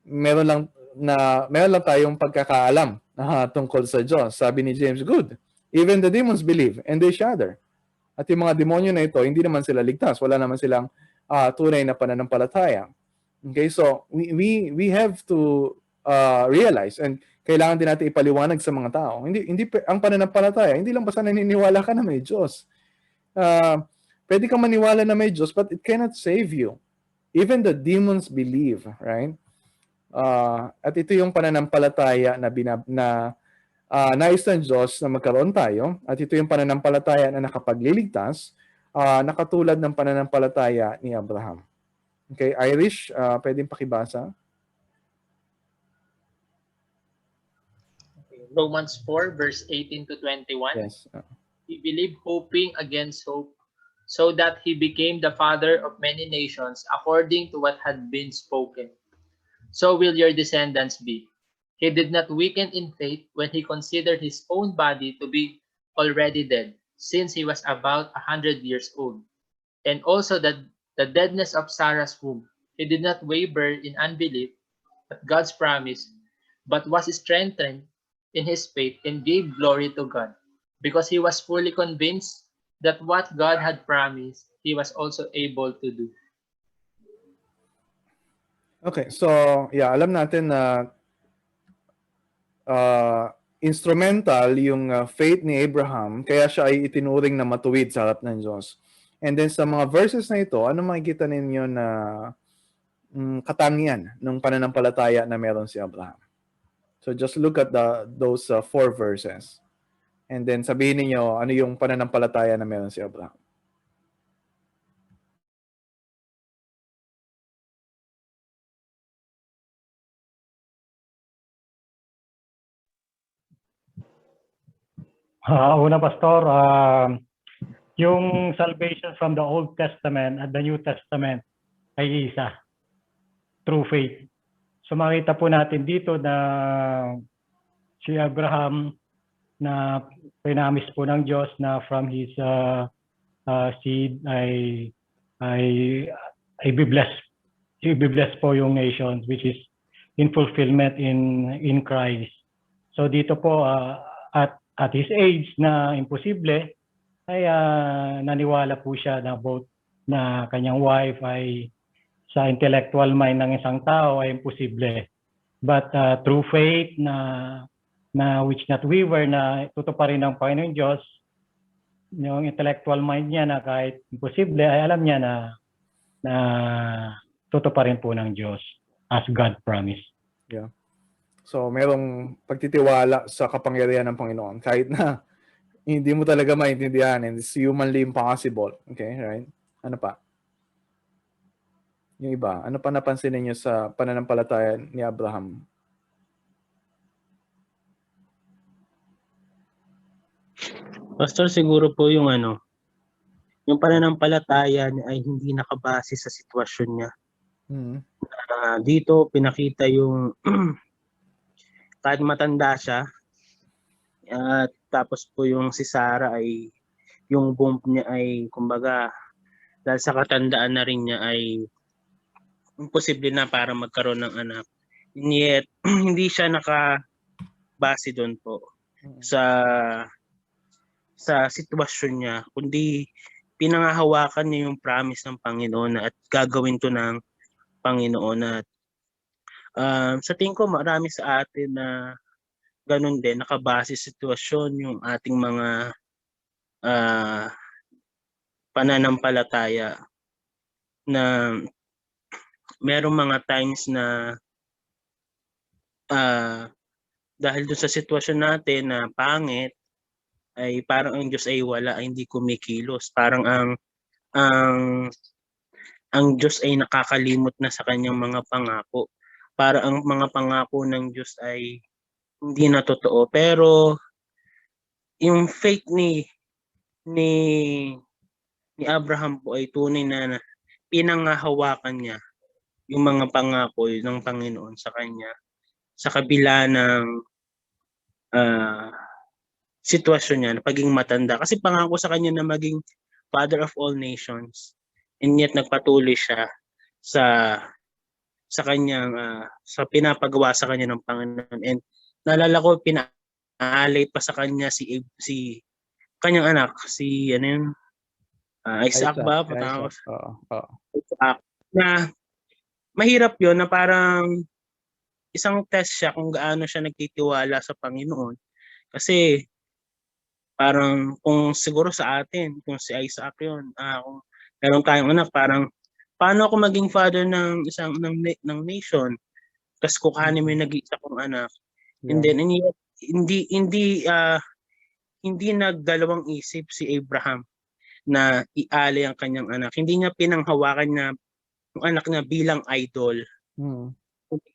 meron lang tayong pagkakaalam tungkol sa Diyos. Sabi ni James, good. Even the demons believe and they shudder. At yung mga demonyo na ito, hindi naman sila ligtas. Wala naman silang tunay na pananampalataya. Okay, so we have to realize and kailangan din natin ipaliwanag sa mga tao. Hindi ang pananampalataya, hindi lang basta naniniwala ka na may Diyos. Pwede kang maniwala na may Diyos, but it cannot save you. Even the demons believe, right? At ito yung pananampalataya na nais ng Diyos na magkaroon tayo. At ito yung pananampalataya na nakapagliligtas, nakatulad ng pananampalataya ni Abraham. Okay, Irish, pwedeng pakibasa. Romans 4, verse 18-21. Yes. He believed hoping against hope, so that he became the father of many nations according to what had been spoken. So will your descendants be. He did not weaken in faith when he considered his own body to be already dead, since he was about 100 years old, and also that the deadness of Sarah's womb. He did not waver in unbelief at God's promise, but was strengthened in his faith and gave glory to God, because he was fully convinced that what God had promised, he was also able to do. Okay, so yeah, alam natin na instrumental yung faith ni Abraham, kaya siya ay itinuring na matuwid sa harap ng Diyos. And then sa mga verses na ito, ano makikita ninyo na katangian ng pananampalataya na meron si Abraham? So just look at those 4 verses. And then sabihin niyo ano yung pananampalataya na meron si Abraham. Una, Pastor, yung salvation from the Old Testament at the New Testament ay isa, through faith. So makita po natin dito na si Abraham na pinamis po ng Diyos na from his seed ay i-bless po yung nations, which is in fulfillment in Christ. So dito po at his age na imposible ay naniwala po siya na both na kanyang wife ay sa intellectual mind ng isang tao ay imposible. But through faith na which not waver, na tutuparin ng Panginoon Diyos, yung intellectual mind niya na kahit imposible ay alam niya na tutuparin po ng Diyos as God promised. Yeah. So merong pagtitiwala sa kapangyarihan ng Panginoon kahit na hindi mo talaga maintindihan and it's humanly impossible. Okay, right? Ano pa? Yung iba, ano pa napansin niyo sa pananampalataya ni Abraham? Pastor, siguro po yung yung pananampalataya niya ay hindi nakabase sa sitwasyon niya. Dito pinakita yung kahit matanda siya, at tapos po yung si Sarah ay yung womb niya ay kumbaga dahil sa katandaan na rin niya ay imposible na para magkaroon ng anak. And yet, hindi siya nakabase doon po sa sitwasyon niya, kundi pinangahawakan niya yung promise ng Panginoon at gagawin to ng Panginoon. At sa tingin ko marami sa atin na ganun din, nakabase sa sitwasyon yung ating mga pananampalataya na merong mga times na dahil doon sa sitwasyon natin na pangit, ay parang ang Diyos ay wala, ay hindi kumikilos. Parang ang Diyos ay nakakalimot na sa kanyang mga pangako. Para ang mga pangako ng Diyos ay hindi na totoo. Pero yung faith ni Abraham po ay tunay na pinangahawakan niya yung mga pangako ng Panginoon sa kanya sa kabila ng sitwasyon niya na pagiging matanda. Kasi pangako sa kanya na maging father of all nations, and yet nagpatuloy siya sa kanyang sa pinapagawa sa kanya ng Panginoon. And naalala ko, pinaalay pa sa kanya si kanyang anak, si Isaac ba? Isaac. Na mahirap yon na parang isang test siya kung gaano siya nagtitiwala sa Panginoon. Kasi parang kung siguro sa atin, kung si Isaac yun, kung meron tayong anak, parang paano ako maging father ng isang ng nation? Tapos kukanin mo yung nag-iisa kong anak. And then hindi nagdalawang isip si Abraham na ialay ang kanyang anak. Hindi niya pinanghawakan na yung anak niya bilang idol.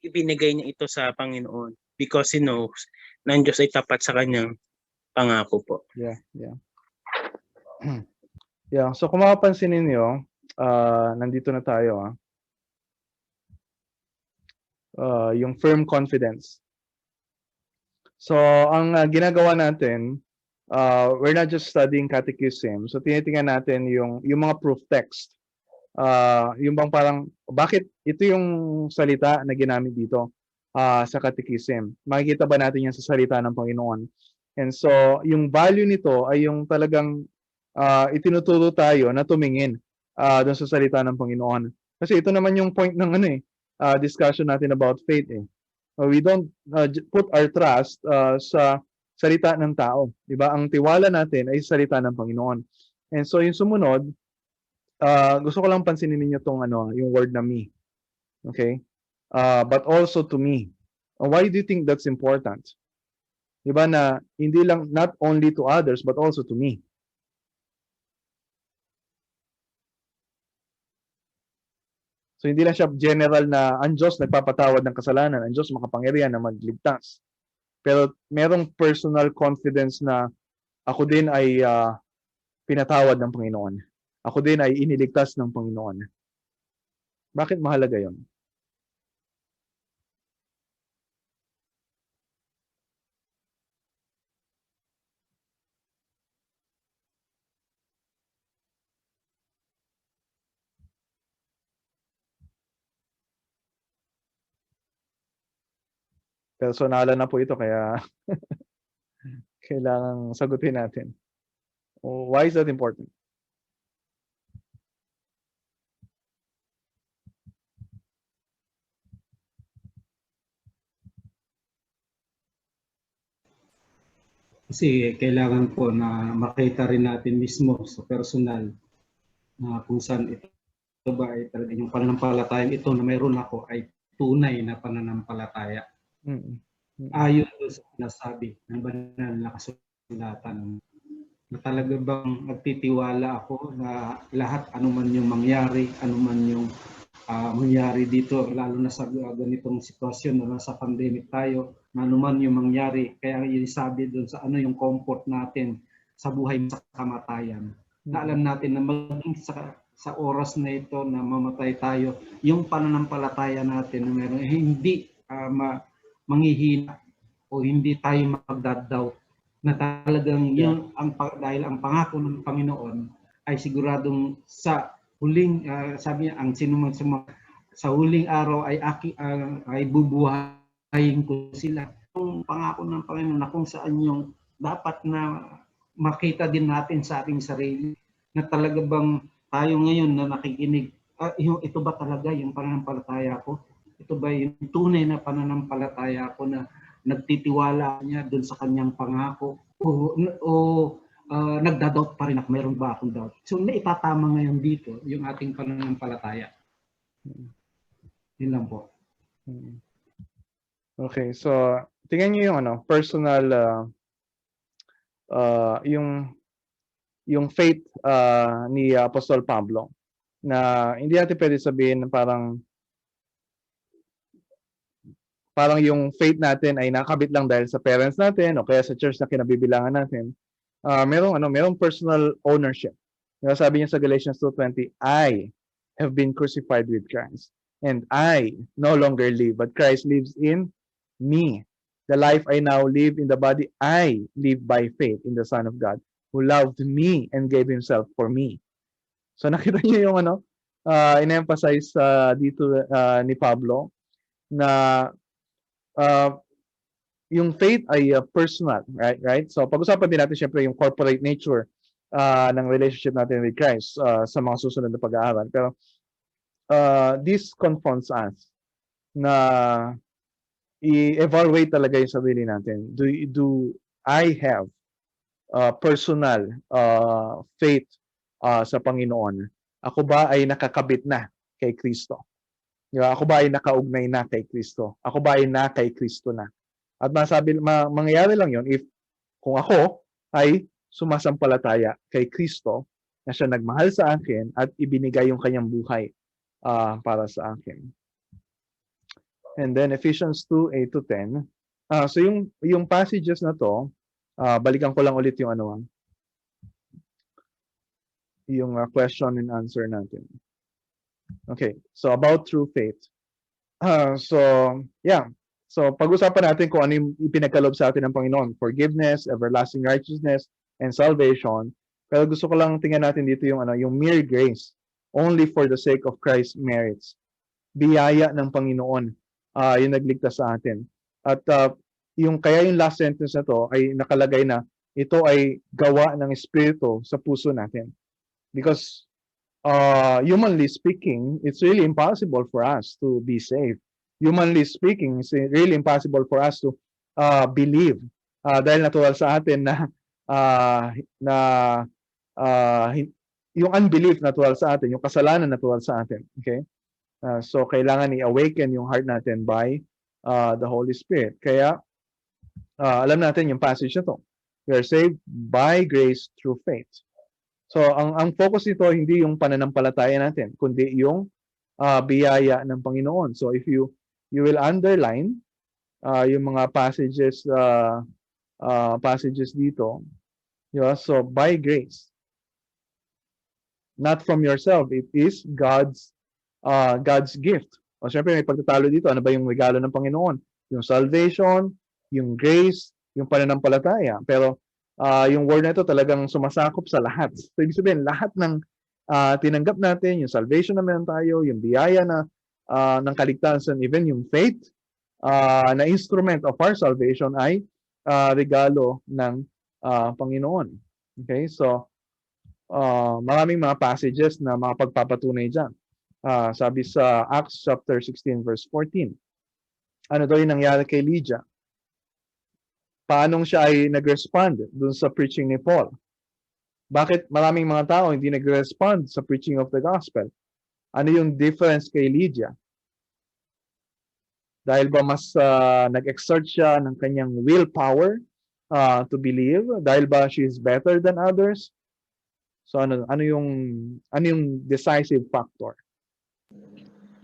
Ibinigay niya ito sa Panginoon because he knows na ang Diyos ay tapat sa kanyang pangako po. Yeah. So kung mapapansin ninyo, nandito na tayo. Yung firm confidence. So ang ginagawa natin, we're not just studying catechism. So tinitingnan natin yung mga proof text. Yung bang parang bakit ito yung salita na ginamit dito sa catechism. Makikita ba natin yan sa salita ng Panginoon? And so yung value nito ay yung talagang itinuturo tayo na tumingin doon sa salita ng Panginoon. Kasi ito naman yung point ng discussion natin about faith. We don't put our trust sa salita ng tao. Diba? Ang tiwala natin ay salita ng Panginoon. And so yung sumunod, gusto ko lang pansinin ninyo tong yung word na me. Okay? But also to me. Why do you think that's important? Diba na hindi lang, not only to others, but also to me. So hindi lang siya general na ang Diyos nagpapatawad ng kasalanan, ang Diyos makapangyarihan na magligtas. Pero merong personal confidence na ako din ay pinatawad ng Panginoon. Ako din ay iniligtas ng Panginoon. Bakit mahalaga yon? Personalan na po ito kaya kailangang sagutin natin. Why is that important? Kasi kailangan po na makita rin natin mismo sa personal na kung saan ito ba ay talaga yung pananampalataya ito na mayroon ako ay tunay na pananampalataya. Ayon doon sa sinasabi ng banal na kasulatan na talaga bang nagtitiwala ako na lahat anuman yung mangyari, anuman yung mangyari dito, lalo na sa ganitong sitwasyon na nasa pandemic tayo, na naman yung mangyari. Kaya yung sabi doon sa ano yung comfort natin sa buhay sa kamatayan. Na alam natin na maging sa oras na ito na mamatay tayo, yung pananampalataya natin na meron hindi manghihina o hindi tayo magdadoubt na talagang yun dahil ang pangako ng Panginoon ay siguradong sa huling sabi niya ang sinumang sa huling araw ay bubuhayin ko sila. Yung pangako ng Panginoon na kung saan yung dapat na makita din natin sa ating sarili na talaga bang tayo ngayon na nakikinig, ito ba talaga yung pananampalataya ko? Ito ba yung tunay na pananampalataya ko na nagtitiwala niya doon sa kanyang pangako o nagdadoubt pa rin ako, meron ba akong doubt? So naitatama ngayon dito yung ating pananampalataya. Yun lang po. Okay, so tingnan niyo yung personal yung faith ni Apostol Pablo na hindi natin pwede sabihin parang yung faith natin ay nakabit lang dahil sa parents natin o kaya sa church na kinabibilangan natin. Merong personal ownership. Sabi niya sa Galatians 2:20, I have been crucified with Christ, and I no longer live, but Christ lives in me. The life I now live in the body, I live by faith in the Son of God, who loved me and gave Himself for me. So nakita niyo yung in-emphasize dito ni Pablo na yung faith ay personal, right? So pag-usapan din natin syempre yung corporate nature ng relationship natin with Christ sa mga susunod na pag-aaral. Pero this confronts us na i-evaluate talaga yung sarili natin. Do I have personal faith sa Panginoon? Ako ba ay nakakabit na kay Kristo? Ako ba ay nakaugnay na kay Kristo? Ako ba ay na kay Kristo na? At mangyayari lang yon if kung ako ay sumasampalataya kay Kristo na siya nagmahal sa akin at ibinigay yung kanyang buhay para sa akin. And then Ephesians 2:8-10. So yung passages na to, balikan ko lang ulit yung yung question and answer natin. Okay, so about true faith. So pag-usapan natin kung ano yung ipinagkaloob sa atin ng Panginoon. Forgiveness, everlasting righteousness, and salvation. Pero gusto ko lang tingnan natin dito yung mere grace. Only for the sake of Christ's merits. Biyaya ng Panginoon yung nagligtas sa atin. At kaya yung last sentence na to ay nakalagay na ito ay gawa ng Espiritu sa puso natin. Because humanly speaking, it's really impossible for us to be saved. Humanly speaking, it's really impossible for us to believe dahil natural sa atin na yung unbelief natural sa atin, yung kasalanan natural sa atin. Okay? So kailangan i-awaken yung heart natin by the Holy Spirit. Kaya alam natin yung passage na to. We are saved by grace through faith. So ang focus nito hindi yung pananampalataya natin, kundi yung biyaya ng Panginoon. So if you will underline yung mga passages dito. So by grace. Not from yourself, it is God's gift. O syempre may pagtatalo dito, ano ba yung regalo ng Panginoon? Yung salvation, yung grace, yung pananampalataya. Pero yung word na ito talagang sumasakop sa lahat. So ibig sabihin, lahat ng tinanggap natin, yung salvation na meron tayo, yung biyaya na ng kaligtasan, even yung faith na instrument of our salvation ay regalo ng Panginoon. Okay? So, maraming mga passages na makapagpapatunay dyan. Sabi sa Acts chapter 16 verse 14. Ano daw yung nangyari kay Lydia? Paanong siya ay nag-respond dun sa preaching ni Paul? Bakit maraming mga tao hindi nag-respond sa preaching of the gospel? Ano yung difference kay Lydia? Dahil ba mas nag-exert siya ng kanyang willpower to believe? Dahil ba she is better than others? So ano yung decisive factor?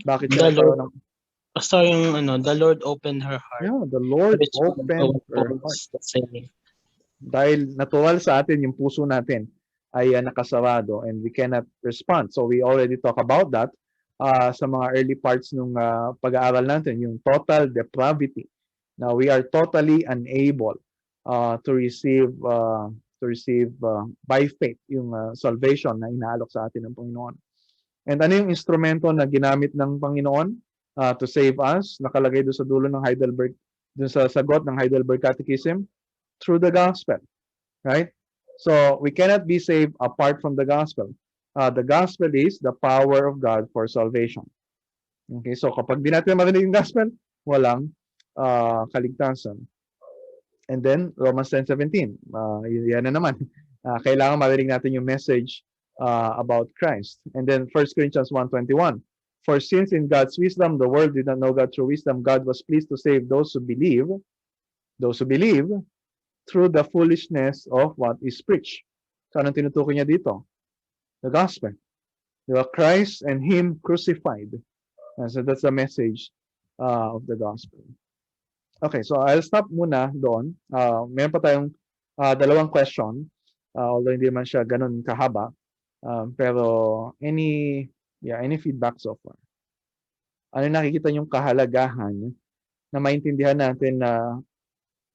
Bakit The siya nagkaroon ng... Basta yung the Lord opened her heart. Yeah, the Lord Which opened her heart. Dahil natural sa atin yung puso natin ay nakasarado and we cannot respond. So we already talk about that sa mga early parts nung pag-aaral natin, yung total depravity. Now we are totally unable to receive by faith yung salvation na inaalok sa atin ng Panginoon. And ano yung instrumento na ginamit ng Panginoon to save us? Nakalagay doon sa dulo ng Heidelberg, doon sa sagot ng Heidelberg Catechism, through the gospel, right? So we cannot be saved apart from the gospel. The gospel is the power of God for salvation. Okay, so kapag di natin marinig yung gospel, walang kaligtasan. And then Romans 10:17, yan na naman. Kailangan marinig natin yung message about Christ. And then 1 Corinthians 1:21, for since in God's wisdom the world did not know God through wisdom, God was pleased to save those who believe through the foolishness of what is preached. So anong tinutukoy niya dito? The gospel. Diba? Christ and Him crucified. So that's the message of the gospel. Okay, so I'll stop muna doon. Meron pa tayong dalawang question, although hindi man siya ganun kahaba. Pero any feedback so far? Ano nakikita niyong kahalagahan na maintindihan natin na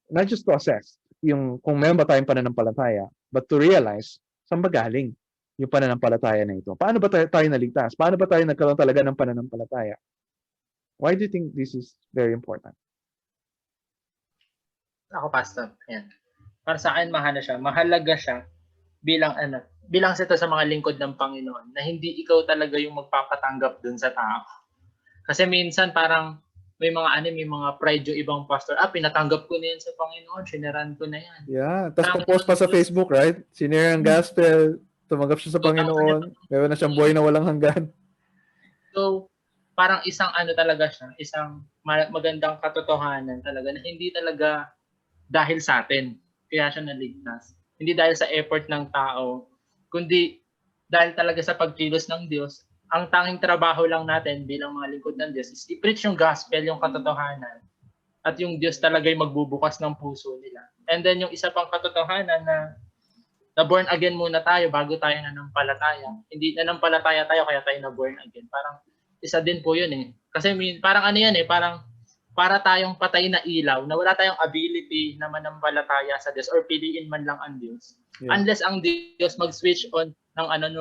not just to assess yung kung meron ba tayong pananampalataya, but to realize saan ba galing yung pananampalataya na ito? Paano ba tayo naligtas? Paano ba tayo nagkaroon talaga ng pananampalataya? Why do you think this is very important? Ako, Pastor. Ayan. Para sa akin, mahalaga siya bilang ito sa mga lingkod ng Panginoon na hindi ikaw talaga yung magpapatanggap dun sa tao. Kasi minsan parang may mga pride yung ibang pastor. Pinatanggap ko na yan sa Panginoon, sineran ko na yan. Yeah, tapos post pa sa Facebook, right? Sinare ang gospel, tumanggap siya sa Panginoon, meron na siyang buhay na walang hanggan. So, parang isang talaga siya, isang magandang katotohanan talaga na hindi talaga dahil sa atin kaya siya naligtas. Hindi dahil sa effort ng tao, kundi dahil talaga sa pagkilos ng Diyos. Ang tanging trabaho lang natin bilang mga lingkod ng Diyos is i-preach yung gospel, yung katotohanan. At yung Diyos talaga yung magbubukas ng puso nila. And then yung isa pang katotohanan na born again muna tayo bago tayo nanampalataya. Hindi nanampalataya tayo kaya tayo na born again. Parang isa din po yun eh. Kasi parang parang para tayong patay na ilaw na wala tayong ability na manampalataya sa Diyos or piliin man lang ang Diyos. Yeah. Unless ang Diyos mag-switch on ng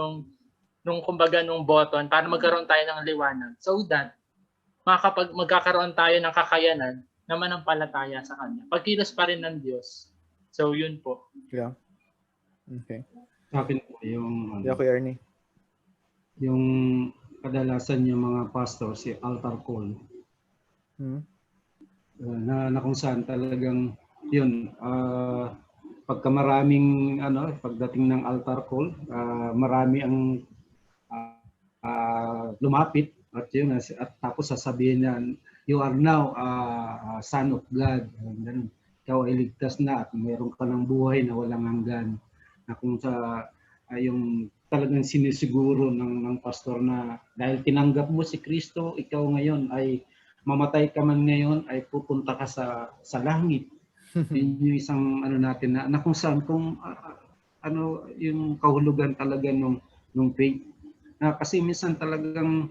nung button para magkaroon tayo ng liwanag so that magkakaroon tayo ng kakayanan na manampalataya sa Kanya. Pagkilos pa rin ng Diyos. So, yun po. Yeah. Okay. Sa akin po yung Kuya Ernie. Yung kadalasan yung mga pastor, si altar call. Na kung saan talagang yun, pagka maraming pagdating ng altar call, marami ang lumapit at yun at tapos sasabihin niya, you are now son of God. Ganun. Ikaw ay ligtas na at mayroon ka ng buhay na walang hanggan. Na kung sa yung talagang sinisiguro ng pastor na dahil tinanggap mo si Kristo, ikaw ngayon ay mamatay ka man ngayon ay pupunta ka sa langit. Yun yung isang natin na kung saan yung kahulugan talaga nung faith. Kasi minsan talagang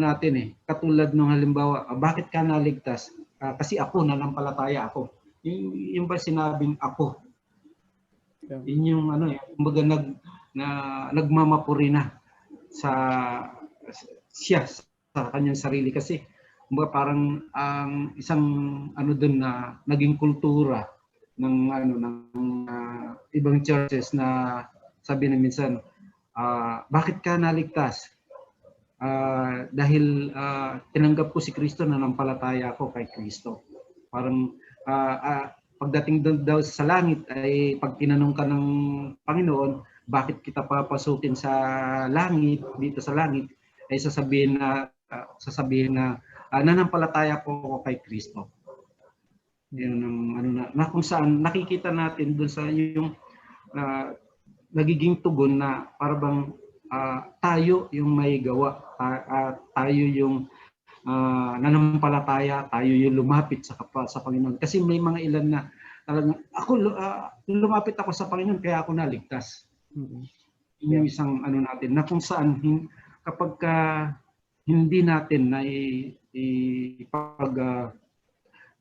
natin katulad ng halimbawa, bakit ka naligtas? Kasi ako nanampalataya ako. Yung ba sinabing ako? Yeah. Yun yung kumbaga nagmamapuri na siya sa kanyang sarili kasi kumbaga parang ang isang doon na naging kultura ng ibang churches na sabi na minsan bakit ka naligtas? Dahil tinanggap ko si Kristo, nanampalataya ako kay Kristo. Parang pagdating doon daw sa langit ay pag tinanong ka ng Panginoon, bakit kita papasukin sa langit, dito sa langit, ay sasabihin na nanampalataya ko ako kay Kristo. Yun ang na kung saan nakikita natin doon sa yung nagiging tugon na para bang tayo yung may gawa, tayo yung nanampalataya, tayo yung lumapit sa Panginoon. Kasi may mga ilan na talagang lumapit ako sa Panginoon kaya ako naligtas. Yun yung isang ano natin na kung saan kapag hindi natin na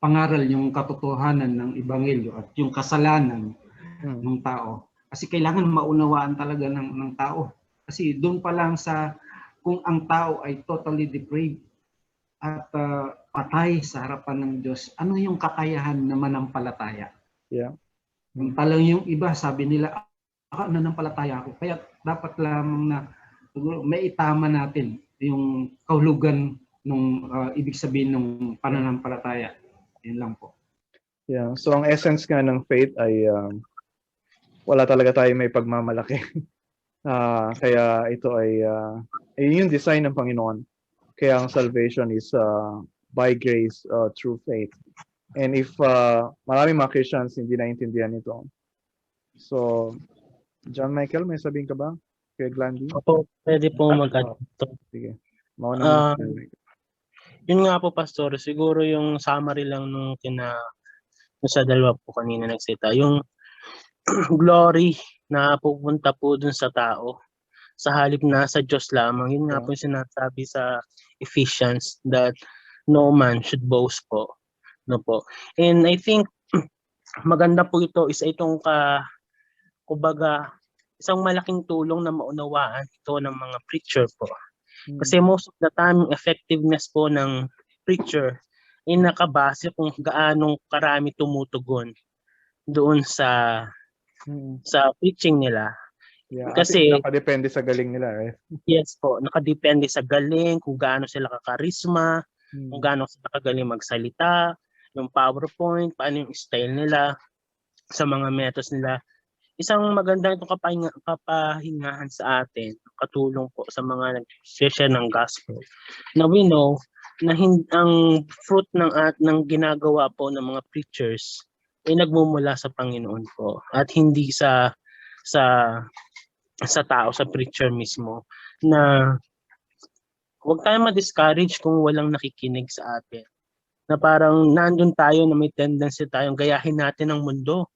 pangaral yung katotohanan ng ebanghelyo at yung kasalanan ng tao. Kasi kailangan maunawaan talaga ng tao. Kasi doon pa lang sa kung ang tao ay totally depraved at patay sa harapan ng Diyos, ano yung kakayahan na manampalataya? Yeah. Talang yung iba, sabi nila, nanampalataya ako. Kaya dapat lamang na may itama natin yung kahulugan ng ibig sabihin ng pananampalataya. Yun lang po. Yeah. So ang essence nga ng faith ay wala talaga tayo may pagmamalaki. Kaya ito ay yung design ng Panginoon. Kaya ang salvation is by grace through faith. And if maraming mga Christians hindi naintindihan ito. So, John Michael, may sabihin ka ba? Kay Glandy? Opo, pwede po mag-add. Sige. Mauna mo. Yun nga po, Pastor, siguro yung summary lang nung sa dalawa po kanina nagsita, yung glory na pupunta po dun sa tao sa halip na sa Diyos lamang. Yun nga po yung sinasabi sa Ephesians that no man should boast po. No po. And I think maganda po ito is itong kumbaga isang malaking tulong na maunawaan ito ng mga preacher po. Kasi most of the time, effectiveness po ng preacher ay nakabase kung gaanong karami tumutugon doon sa preaching nila. Yeah, kasi nakadepende sa galing nila, right? Yes po, nakadepende sa galing, kung gaano sila kakarisma, kung gaano sila kagaling magsalita, yung PowerPoint, paano yung style nila, sa mga methods nila. Isang magandang itong kapahingahan sa atin, katulong po sa mga nag-share ng gospel. Na we know na ang fruit ng ginagawa po ng mga preachers ay nagmumula sa Panginoon po at hindi sa tao, sa preacher mismo, na huwag tayong ma-discourage kung walang nakikinig sa atin. Na parang nandun tayo na may tendency tayong gayahin natin ang mundo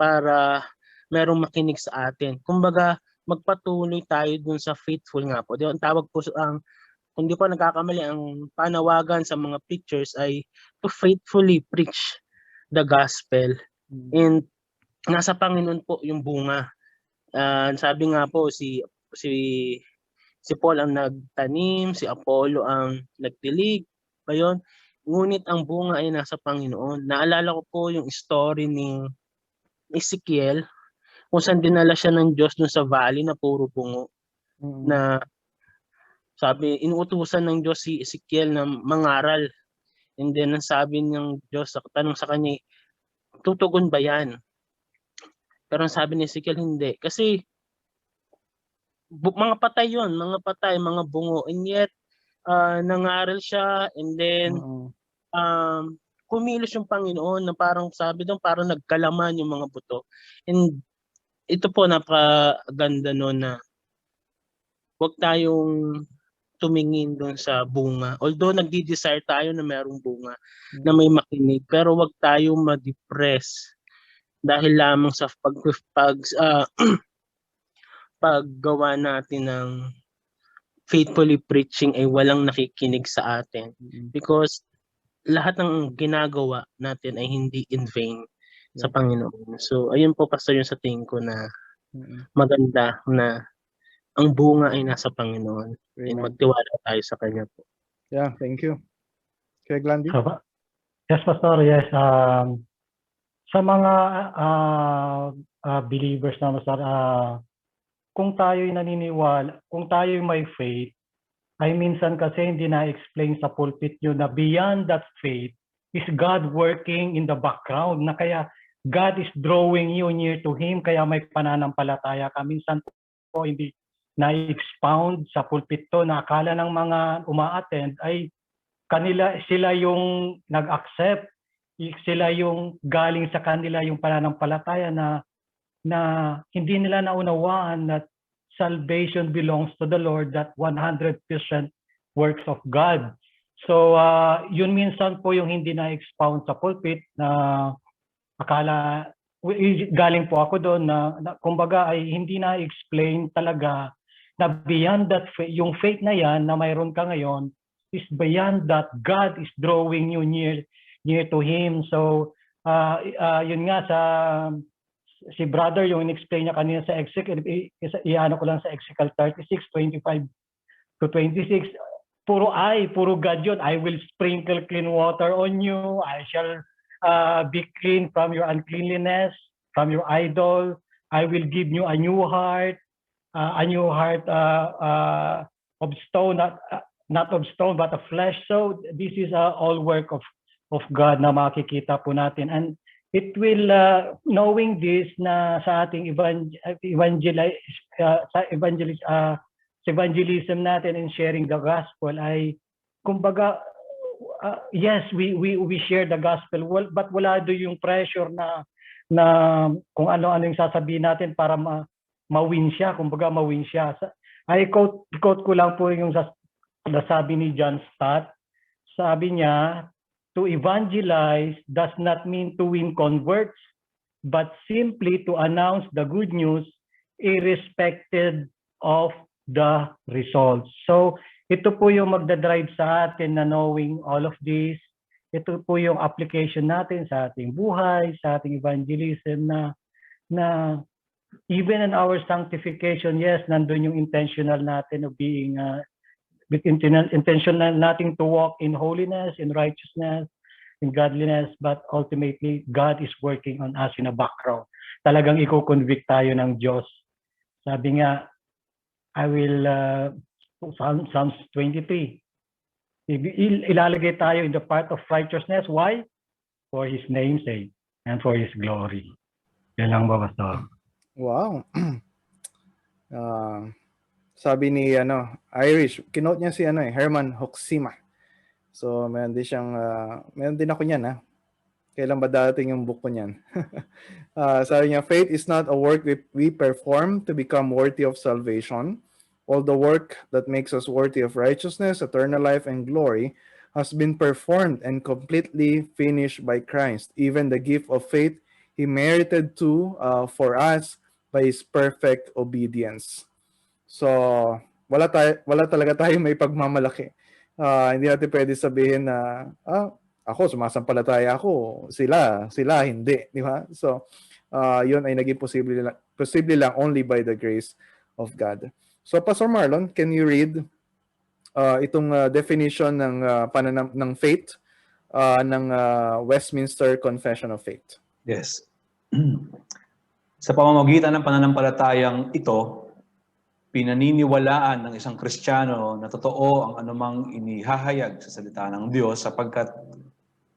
para merong makinig sa atin. Kumbaga, magpatuloy tayo dun sa faithful nga po. Ang tawag po, kung di pa nagkakamali, ang panawagan sa mga preachers ay to faithfully preach the gospel. And nasa Panginoon po yung bunga. Sabi nga po, si Paul ang nagtanim, si Apollo ang nagdilig. Ayun. Ngunit ang bunga ay nasa Panginoon. Naalala ko po yung story ni Ezekiel, kung saan dinala siya ng Diyos dun sa valley na puro bungo. Na sabi, inuutusan ng Diyos si Ezekiel na mangaral. And then, ang sabi ng Diyos, tanong sa kanya, tutugon ba yan? Pero ang sabi ni Ezekiel, hindi. Kasi, mga patay yun, mga bungo. And yet, nangaral siya, and then, kumilos yung Panginoon na parang sabi doon, parang nagkalaman yung mga buto. And ito po, napakaganda noon na huwag tayong tumingin doon sa bunga. Although nagdi-desire tayo na mayroong bunga, na may makinig, pero huwag tayong ma-depress dahil lamang sa paggawa natin ng faithfully preaching ay walang nakikinig sa atin. Because lahat ng ginagawa natin ay hindi in vain sa Panginoon. So, ayun po, Pastor, yung sa tingin ko na maganda na ang bunga ay nasa Panginoon. And magtiwala tayo sa Kanya po. Yeah, thank you. Kay Glandy? Yes, Pastor, yes. Sa mga believers na, Pastor, kung tayo'y naniniwala, kung tayo'y may faith, ay minsan kasi hindi na-explain sa pulpit nyo na beyond that faith is God working in the background, na kaya God is drawing you near to Him, kaya may pananampalataya ka. Minsan po hindi na-expound sa pulpit to, na akala ng mga uma-attend ay sila yung nag-accept, sila yung galing sa kanila yung pananampalataya na hindi nila naunawaan na salvation belongs to the Lord, that 100% works of God. So, yun minsan po yung hindi na-expound sa pulpit na akala, galing po ako doon na kumbaga ay hindi na-explain talaga na beyond that, yung faith na yan na mayroon ka ngayon is beyond that. God is drawing you near to Him. So, yun nga si brother yung in-explain niya kanina sa Ezekiel, iano ko lang sa Ezekiel 36:25 to 26. Puro God yun. I will sprinkle clean water on you. I shall be clean from your uncleanliness, from your idol. I will give you a new heart of stone, not of stone, but of flesh. So this is all work of God na makikita po natin. And it will, knowing this na sa ating evangelism natin in sharing the gospel ay kumbaga yes, we share the gospel, but wala do yung pressure na kung ano-ano yung sasabihin natin para ma-win siya, kumbaga ma-win siya. Ay quote ko lang po yung sabi ni John Stott. Sabi niya, to evangelize does not mean to win converts, but simply to announce the good news irrespective of the results. So, ito po yung magdadrive sa atin na knowing all of this. Ito po yung application natin sa ating buhay, sa ating evangelism na even in our sanctification, yes, nandun yung intentional natin of being, intentional natin to walk in holiness, in righteousness, in godliness, but ultimately, God is working on us in a background. Talagang i-convict tayo ng Diyos. Sabi nga, I will, Psalms 23, ilalagay tayo in the path of righteousness. Why? For His name's sake and for His glory. Yan lang ba, Pastor? Wow. Sabi ni Irish, kinote niya si Herman Hoxima. So, meron din ako niyan, Kailan ba dating yung book ko niyan? Sabi niya, faith is not a work we perform to become worthy of salvation. All the work that makes us worthy of righteousness, eternal life, and glory has been performed and completely finished by Christ. Even the gift of faith He merited for us by His perfect obedience. So, wala talaga tayong may pagmamalaki. Hindi natin pwede sabihin na, ako, sumasampalataya ako, sila hindi. Di ba? So, yun ay naging posible lang only by the grace of God. So, Pastor Marlon, can you read itong definition ng faith ng Westminster Confession of Faith? Yes. Sa pamamagitan ng pananampalatayang ito, pinaniniwalaan ng isang Kristiyano na totoo ang anumang inihahayag sa salita ng Diyos sapagkat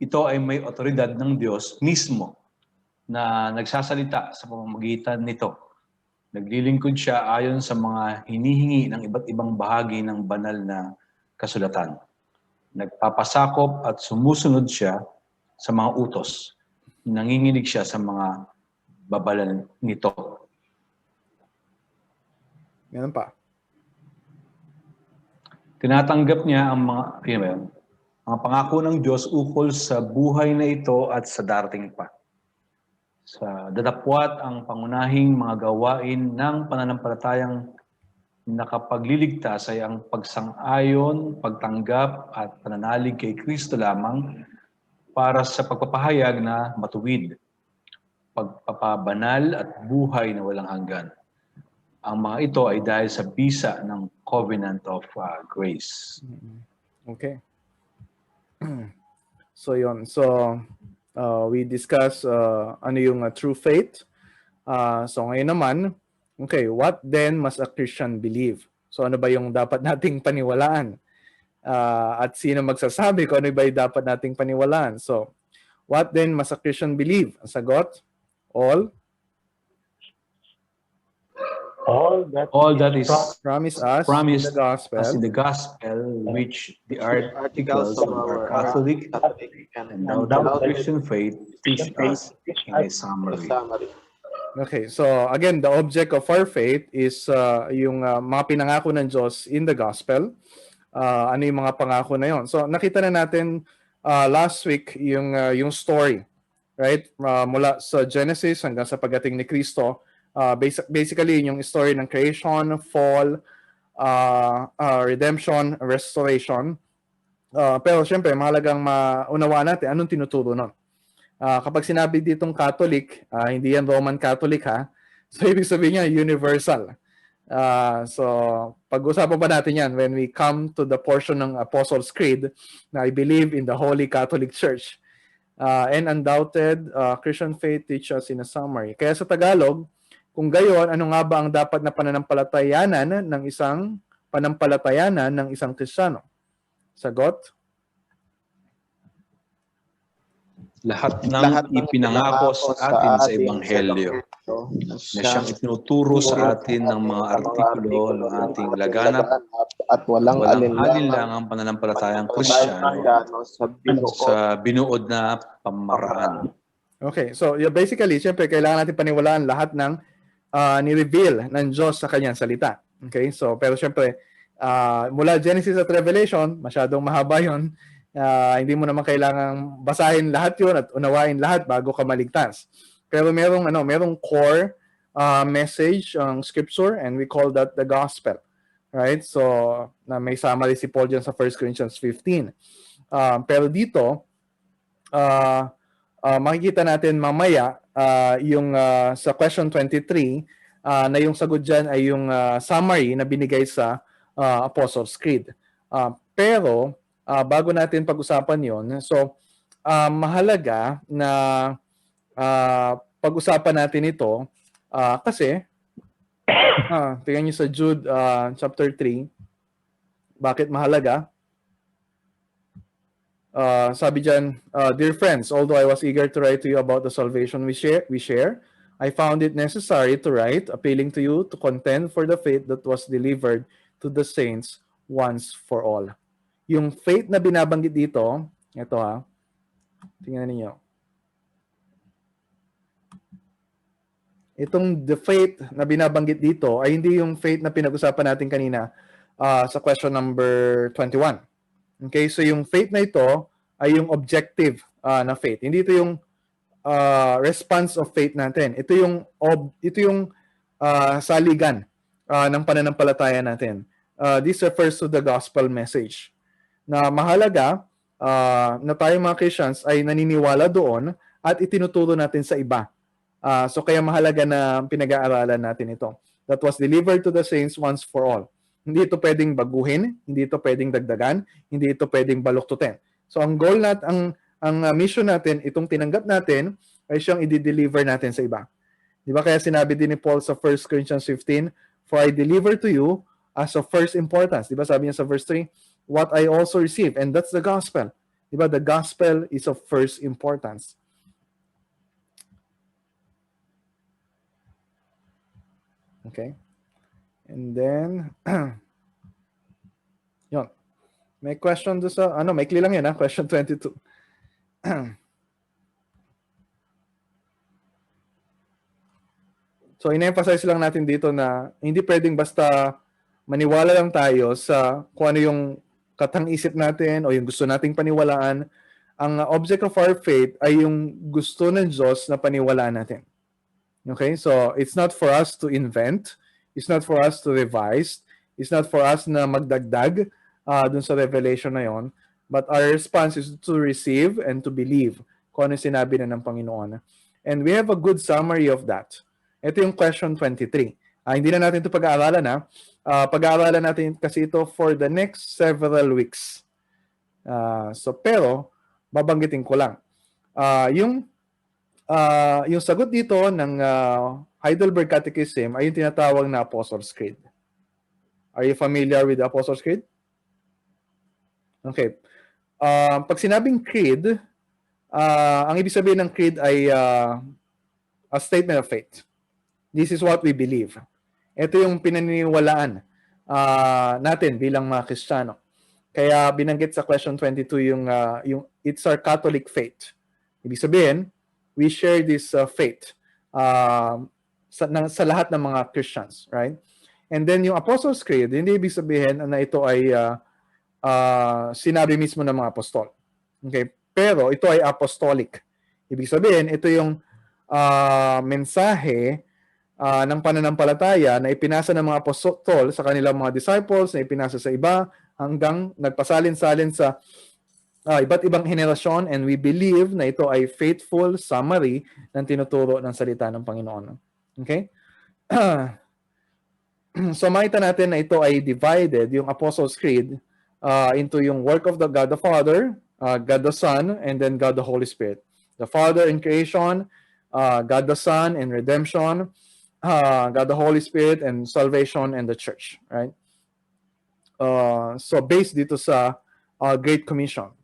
ito ay may otoridad ng Diyos mismo na nagsasalita sa pamamagitan nito. Naglilingkod siya ayon sa mga hinihingi ng iba't ibang bahagi ng banal na kasulatan. Nagpapasakop at sumusunod siya sa mga utos. Nanginginig siya sa mga babalan nito. Meron pa. Tinatanggap niya ang mga pangako ng Diyos ukol sa buhay na ito at sa darating pa. Sa datapwat ang pangunahing mga gawain ng pananampalatayang nakapagliligtas ay ang pagsang-ayon, pagtanggap at pananalig kay Kristo lamang para sa pagpapahayag na matuwid, pagpapabanal at buhay na walang hanggan. Ang mga ito ay dahil sa bisa ng covenant of grace. Okay. So yun. So we discuss ano yung true faith. So ngayon naman, okay, what then must a Christian believe? So ano ba yung dapat nating paniwalaan? At sino magsasabi kung ano ba yung dapat nating paniwalaan? So, what then must a Christian believe? Ang sagot, all that is promised us promised in the gospel, as in the gospel, which the articles of our Catholic and Christian faith teach us in a summary. Okay, so again, the object of our faith is yung mga pinangako ng Diyos in the gospel. Ano yung mga pangako na yon? So nakita na natin last week yung story, right? Mula sa Genesis hanggang sa pagdating ni Kristo. Basically, yung story ng creation, fall, redemption, restoration. Pero syempre, mahalagang maunawaan natin anong tinuturo nun. Kapag sinabi ditong Catholic, hindi yan Roman Catholic ha. So ibig sabihin niya universal. So pag-usapan pa natin yan when we come to the portion ng Apostles' Creed na I believe in the Holy Catholic Church. And undoubted Christian faith teach us in a summary. Kaya sa Tagalog, kung gayon, ano nga ba ang dapat na pananampalatayanan ng isang Kristiyano? Sagot? Lahat ng ipinangako sa atin sa Ebanghelyo na siyang itinuturo sa atin ng mga artikulo ng ating laganap at walang alinlangan ang pananampalatayang Kristiyano sa binuod na pamaraan. Okay, so basically, siyempre, kailangan natin paniwalaan lahat ng ni-reveal ng Diyos sa kanyang salita. Okay, so pero siyempre, mula Genesis at Revelation, masyadong mahaba yun. Hindi mo naman kailangang basahin lahat yun at unawain lahat bago ka maligtas. Pero merong core message ang scripture and we call that the gospel. Right? So, na may summary si Paul dyan sa 1 Corinthians 15. Pero dito, makikita natin mamaya yung sa question 23 na yung sagot dyan ay yung summary na binigay sa Apostles' Creed. Pero, bago natin pag-usapan yon, so mahalaga na pag-usapan natin ito kasi tingnan niyo sa Jude chapter 3, bakit mahalaga? Sabi diyan, dear friends, although I was eager to write to you about the salvation we share, I found it necessary to write, appealing to you to contend for the faith that was delivered to the saints once for all. Yung faith na binabanggit dito, ito tingnan niyo. Itong the faith na binabanggit dito ay hindi yung faith na pinag-usapan natin kanina sa question number 21. Okay, so yung faith na ito ay yung objective na faith. Hindi ito yung response of faith natin. Ito yung saligan ng pananampalataya natin. This refers to the gospel message. Na mahalaga na tayong mga Christians ay naniniwala doon at itinuturo natin sa iba. So kaya mahalaga na pinag-aaralan natin ito. That was delivered to the saints once for all. Hindi ito pwedeng baguhin, hindi ito pwedeng dagdagan, hindi ito pwedeng baluktutin. So ang goal natin, ang mission natin, itong tinanggap natin, ay siyang i-deliver natin sa iba. Di ba kaya sinabi din ni Paul sa 1 Corinthians 15, for I deliver to you as of first importance. Di ba sabi niya sa verse 3, what I also received, and that's the gospel. Di ba? The gospel is of first importance. Okay. And then, yun. May question doon sa, maikli lang yun question 22. So, in-emphasize lang natin dito na hindi pwedeng basta maniwala lang tayo sa kung ano yung katang-isip natin o yung gusto nating paniwalaan. Ang object of our faith ay yung gusto ng Diyos na paniwalaan natin. Okay? So, it's not for us to invent. It's not for us to revise. It's not for us na magdagdag dun sa revelation na yon. But our response is to receive and to believe kung ano sinabi na ng Panginoon. And we have a good summary of that. Ito yung question 23. Hindi na natin ito pag-aaralan pag-aaralan natin kasi ito for the next several weeks. Pero, babanggitin ko lang. Yung sagot dito ng Heidelberg Catechism ay yung tinatawag na Apostles' Creed. Are you familiar with the Apostles' Creed? Okay. Pag sinabing creed, ang ibig sabihin ng creed ay a statement of faith. This is what we believe. Ito yung pinaniniwalaan natin bilang mga Kristiyano. Kaya binanggit sa question 22 yung it's our Catholic faith. Ibig sabihin, we share this faith. sa lahat ng mga Christians, right? And then yung Apostles' Creed, hindi ibig sabihin na ito ay sinabi mismo ng mga apostol. Okay? Pero ito ay apostolic. Ibig sabihin, ito yung mensahe ng pananampalataya na ipinasa ng mga apostol sa kanilang mga disciples, na ipinasa sa iba, hanggang nagpasalin-salin sa iba't ibang henerasyon, and we believe na ito ay faithful summary ng tinuturo ng salita ng Panginoon. Okay? So makita natin na ito ay divided, yung Apostles' Creed, into yung work of the God the Father, God the Son, and then God the Holy Spirit. The Father in creation, God the Son in redemption, God the Holy Spirit and salvation and the church, right? So based dito sa Great Commission.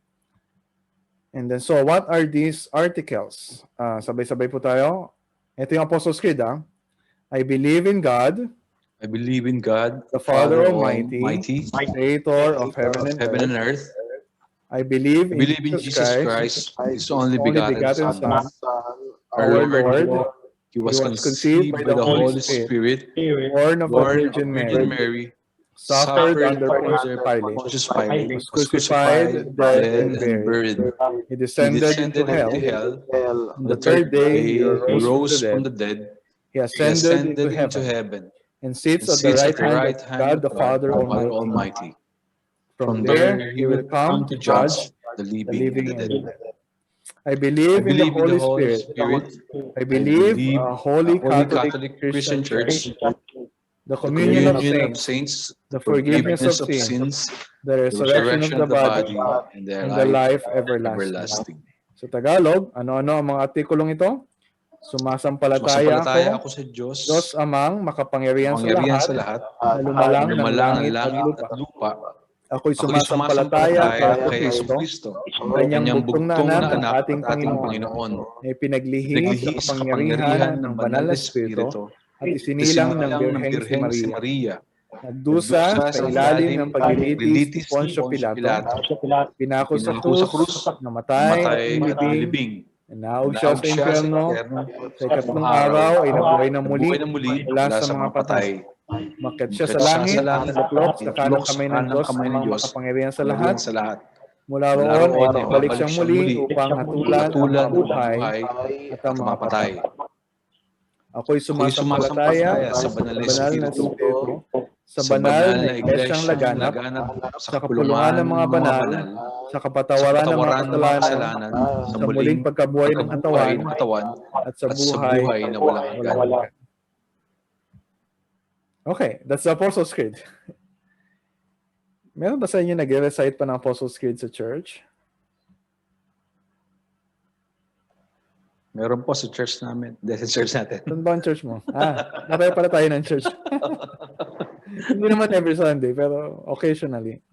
And then, so what are these articles? Sabay-sabay po tayo. Ito yung Apostles' Creed, I believe in God, I believe in God, the Father Almighty, Creator of heaven and earth. I believe in Jesus Christ, His only begotten Son, our Lord. He was conceived by the Holy Spirit, born of the Virgin Mary, suffered under Pontius Pilate, was crucified, dead, and buried. He descended into hell. On the third day, he rose from the dead. He ascended into heaven and sits at the right hand of God the Father Almighty. From there, he will come to judge the living and the dead. I believe in the Holy Spirit. I believe a Holy Catholic Christian Church, the communion of saints, the forgiveness of sins, the resurrection of the body, and the life everlasting. Sa Tagalog, ano-ano ang mga artikulong ito? Sumasampalataya ako sa Diyos Amang makapangyarihan sa lahat, na lumalang ng langit at lupa. Ako'y sumasampalataya kay Jesucristo, ang kanyang bugtong na anak ng ating Panginoon, na ipinaglihi sa kapangyarihan ng banal na Espiritu at isinilang ng Birheng si Maria. Nagdusa sa ilalim ng paglilitis ni Poncio Pilato, pinako sa krus, namatay, libing, naog siya sa impyerno, sa ikatlong araw ay nabuhay na muli mula sa mga patay. Umakyat siya sa langit, naluklok sa kanang kamay ng Diyos, amang makapangyarihan sa lahat. Mula roon ay nagbalik siyang muli upang hatulan ang buhay at ang mga patay. Ako'y sumasampalataya sa banal na Espiritu, sa banal na iglesyang laganap, sa kapulungan ng mga banal, sa kapatawaran ng mga kasalanan, sa muling pagkabuhay ng katawan, at sa buhay na walang hanggan. Okay, that's the Apostles' Creed. Meron ba sa inyo nag-recite pa ng Apostles' Creed sa church? Meron po sa church namin. Hindi sa church natin. Saan ba ang church mo? Napaya pala tayo ng church. Hindi naman every Sunday, pero occasionally.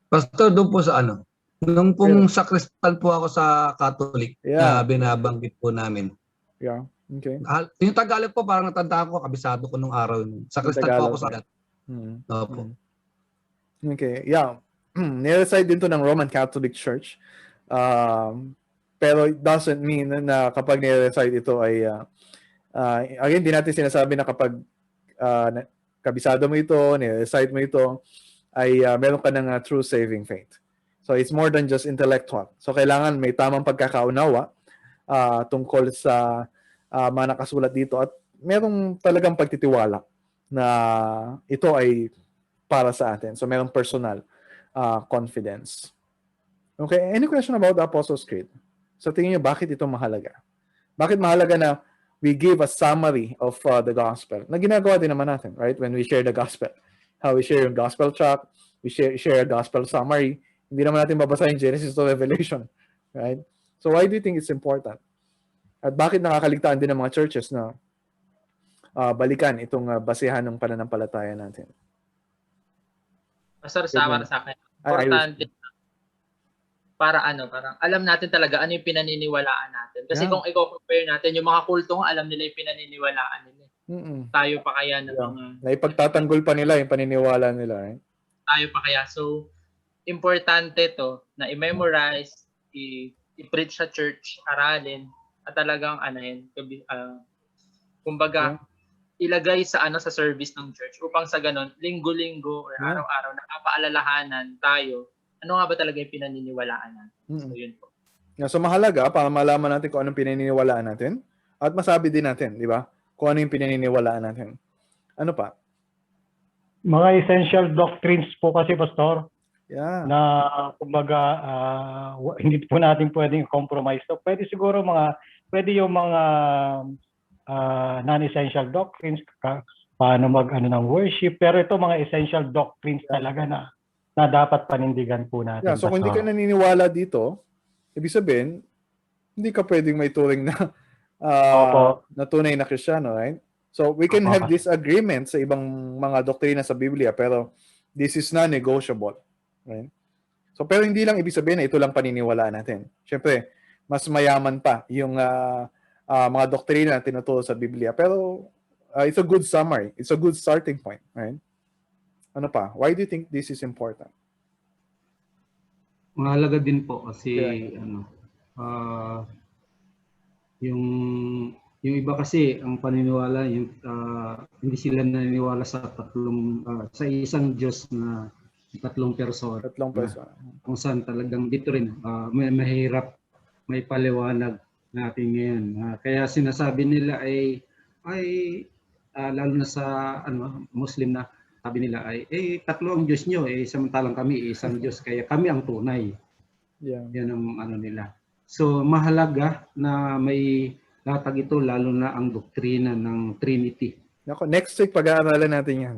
Pastor, doon po sa ano? Nung pong sakristan po ako sa Catholic na binabanggit po namin. Yeah, okay. Yung Tagalog po, parang natandaan ko, kabisado ko nung araw. Sakristan po ako sa dat. Opo. Okay, yeah. Nirecite din to ng Roman Catholic Church. Pero it doesn't mean na kapag nirecite ito ay again, di natin sinasabi na kapag kabisado mo ito, nirecite mo ito, ay meron ka ng true saving faith. So it's more than just intellectual. So kailangan may tamang pagkakaunawa tungkol sa mga nakasulat dito at merong talagang pagtitiwala na ito ay para sa atin. So merong personal confidence. Okay, any question about the Apostles' Creed? So tingin niyo, bakit ito mahalaga? Bakit mahalaga na we give a summary of the gospel? Na ginagawa din naman natin, right? When we share the gospel. How we share yung gospel tract, we share a gospel summary. Hindi naman natin babasahin Genesis to Revelation, right? So why do you think it's important? At bakit nakakaligtaan din ng mga churches na balikan itong basehan ng pananampalataya natin? Pastor, para sa akin, importante para parang alam natin talaga ano yung pinaniniwalaan natin. Kasi kung i-compare natin, yung mga kulto nga, alam nila yung pinaniniwalaan nila. Tayo pa kaya ng mga... Naipagtatanggol pa nila yung paniniwala nila. Eh? Tayo pa kaya. So, importante to na i-memorize, i-preach sa church, aralin, at talagang kumbaga, ilagay sa sa service ng church upang sa ganon linggo-linggo or araw-araw nakapaalalahanan tayo ano nga ba talaga yung pinaniniwalaan natin. So yun po. So mahalaga para malaman natin kung anong pinaniniwalaan natin at masabi din natin, di ba? Kung ano yung pinaniniwalaan natin. Ano pa? Mga essential doctrines po kasi, Pastor. Yeah. Na kumbaga hindi po natin pwedeng compromise. So pwede siguro pwede yung mga non-essential doctrines, paano ng worship, pero ito mga essential doctrines talaga na dapat panindigan po natin. Yeah, so kung hindi ka naniniwala dito, ibig sabihin, hindi ka pwedeng may turing na na tunay na Kristiyano, right? So we can have disagreement sa ibang mga doktrina sa Biblia, pero this is non-negotiable, right? So pero hindi lang ibig sabihin na ito lang paniniwalaan natin. Siyempre, mas mayaman pa yung mga doktrina na tinuturo sa Biblia, pero it's a good summary. It's a good starting point, right? Ano pa? Why do you think this is important? Mahalaga din po kasi yung iba kasi ang paniniwala hindi sila naniniwala sa sa isang Diyos na tatlong persona. Kung saan talagang dito rin mahirap may paliwanag natin ngayon. Kaya sinasabi nila ay lalo na sa Muslim na sabi nila ay tatlo ang Diyos nyo, samantalang kami isang Diyos, kaya kami ang tunay. Yan ang nila. So mahalaga na may latag ito, lalo na ang doktrina ng Trinity. Next week pag-aaralan natin yan.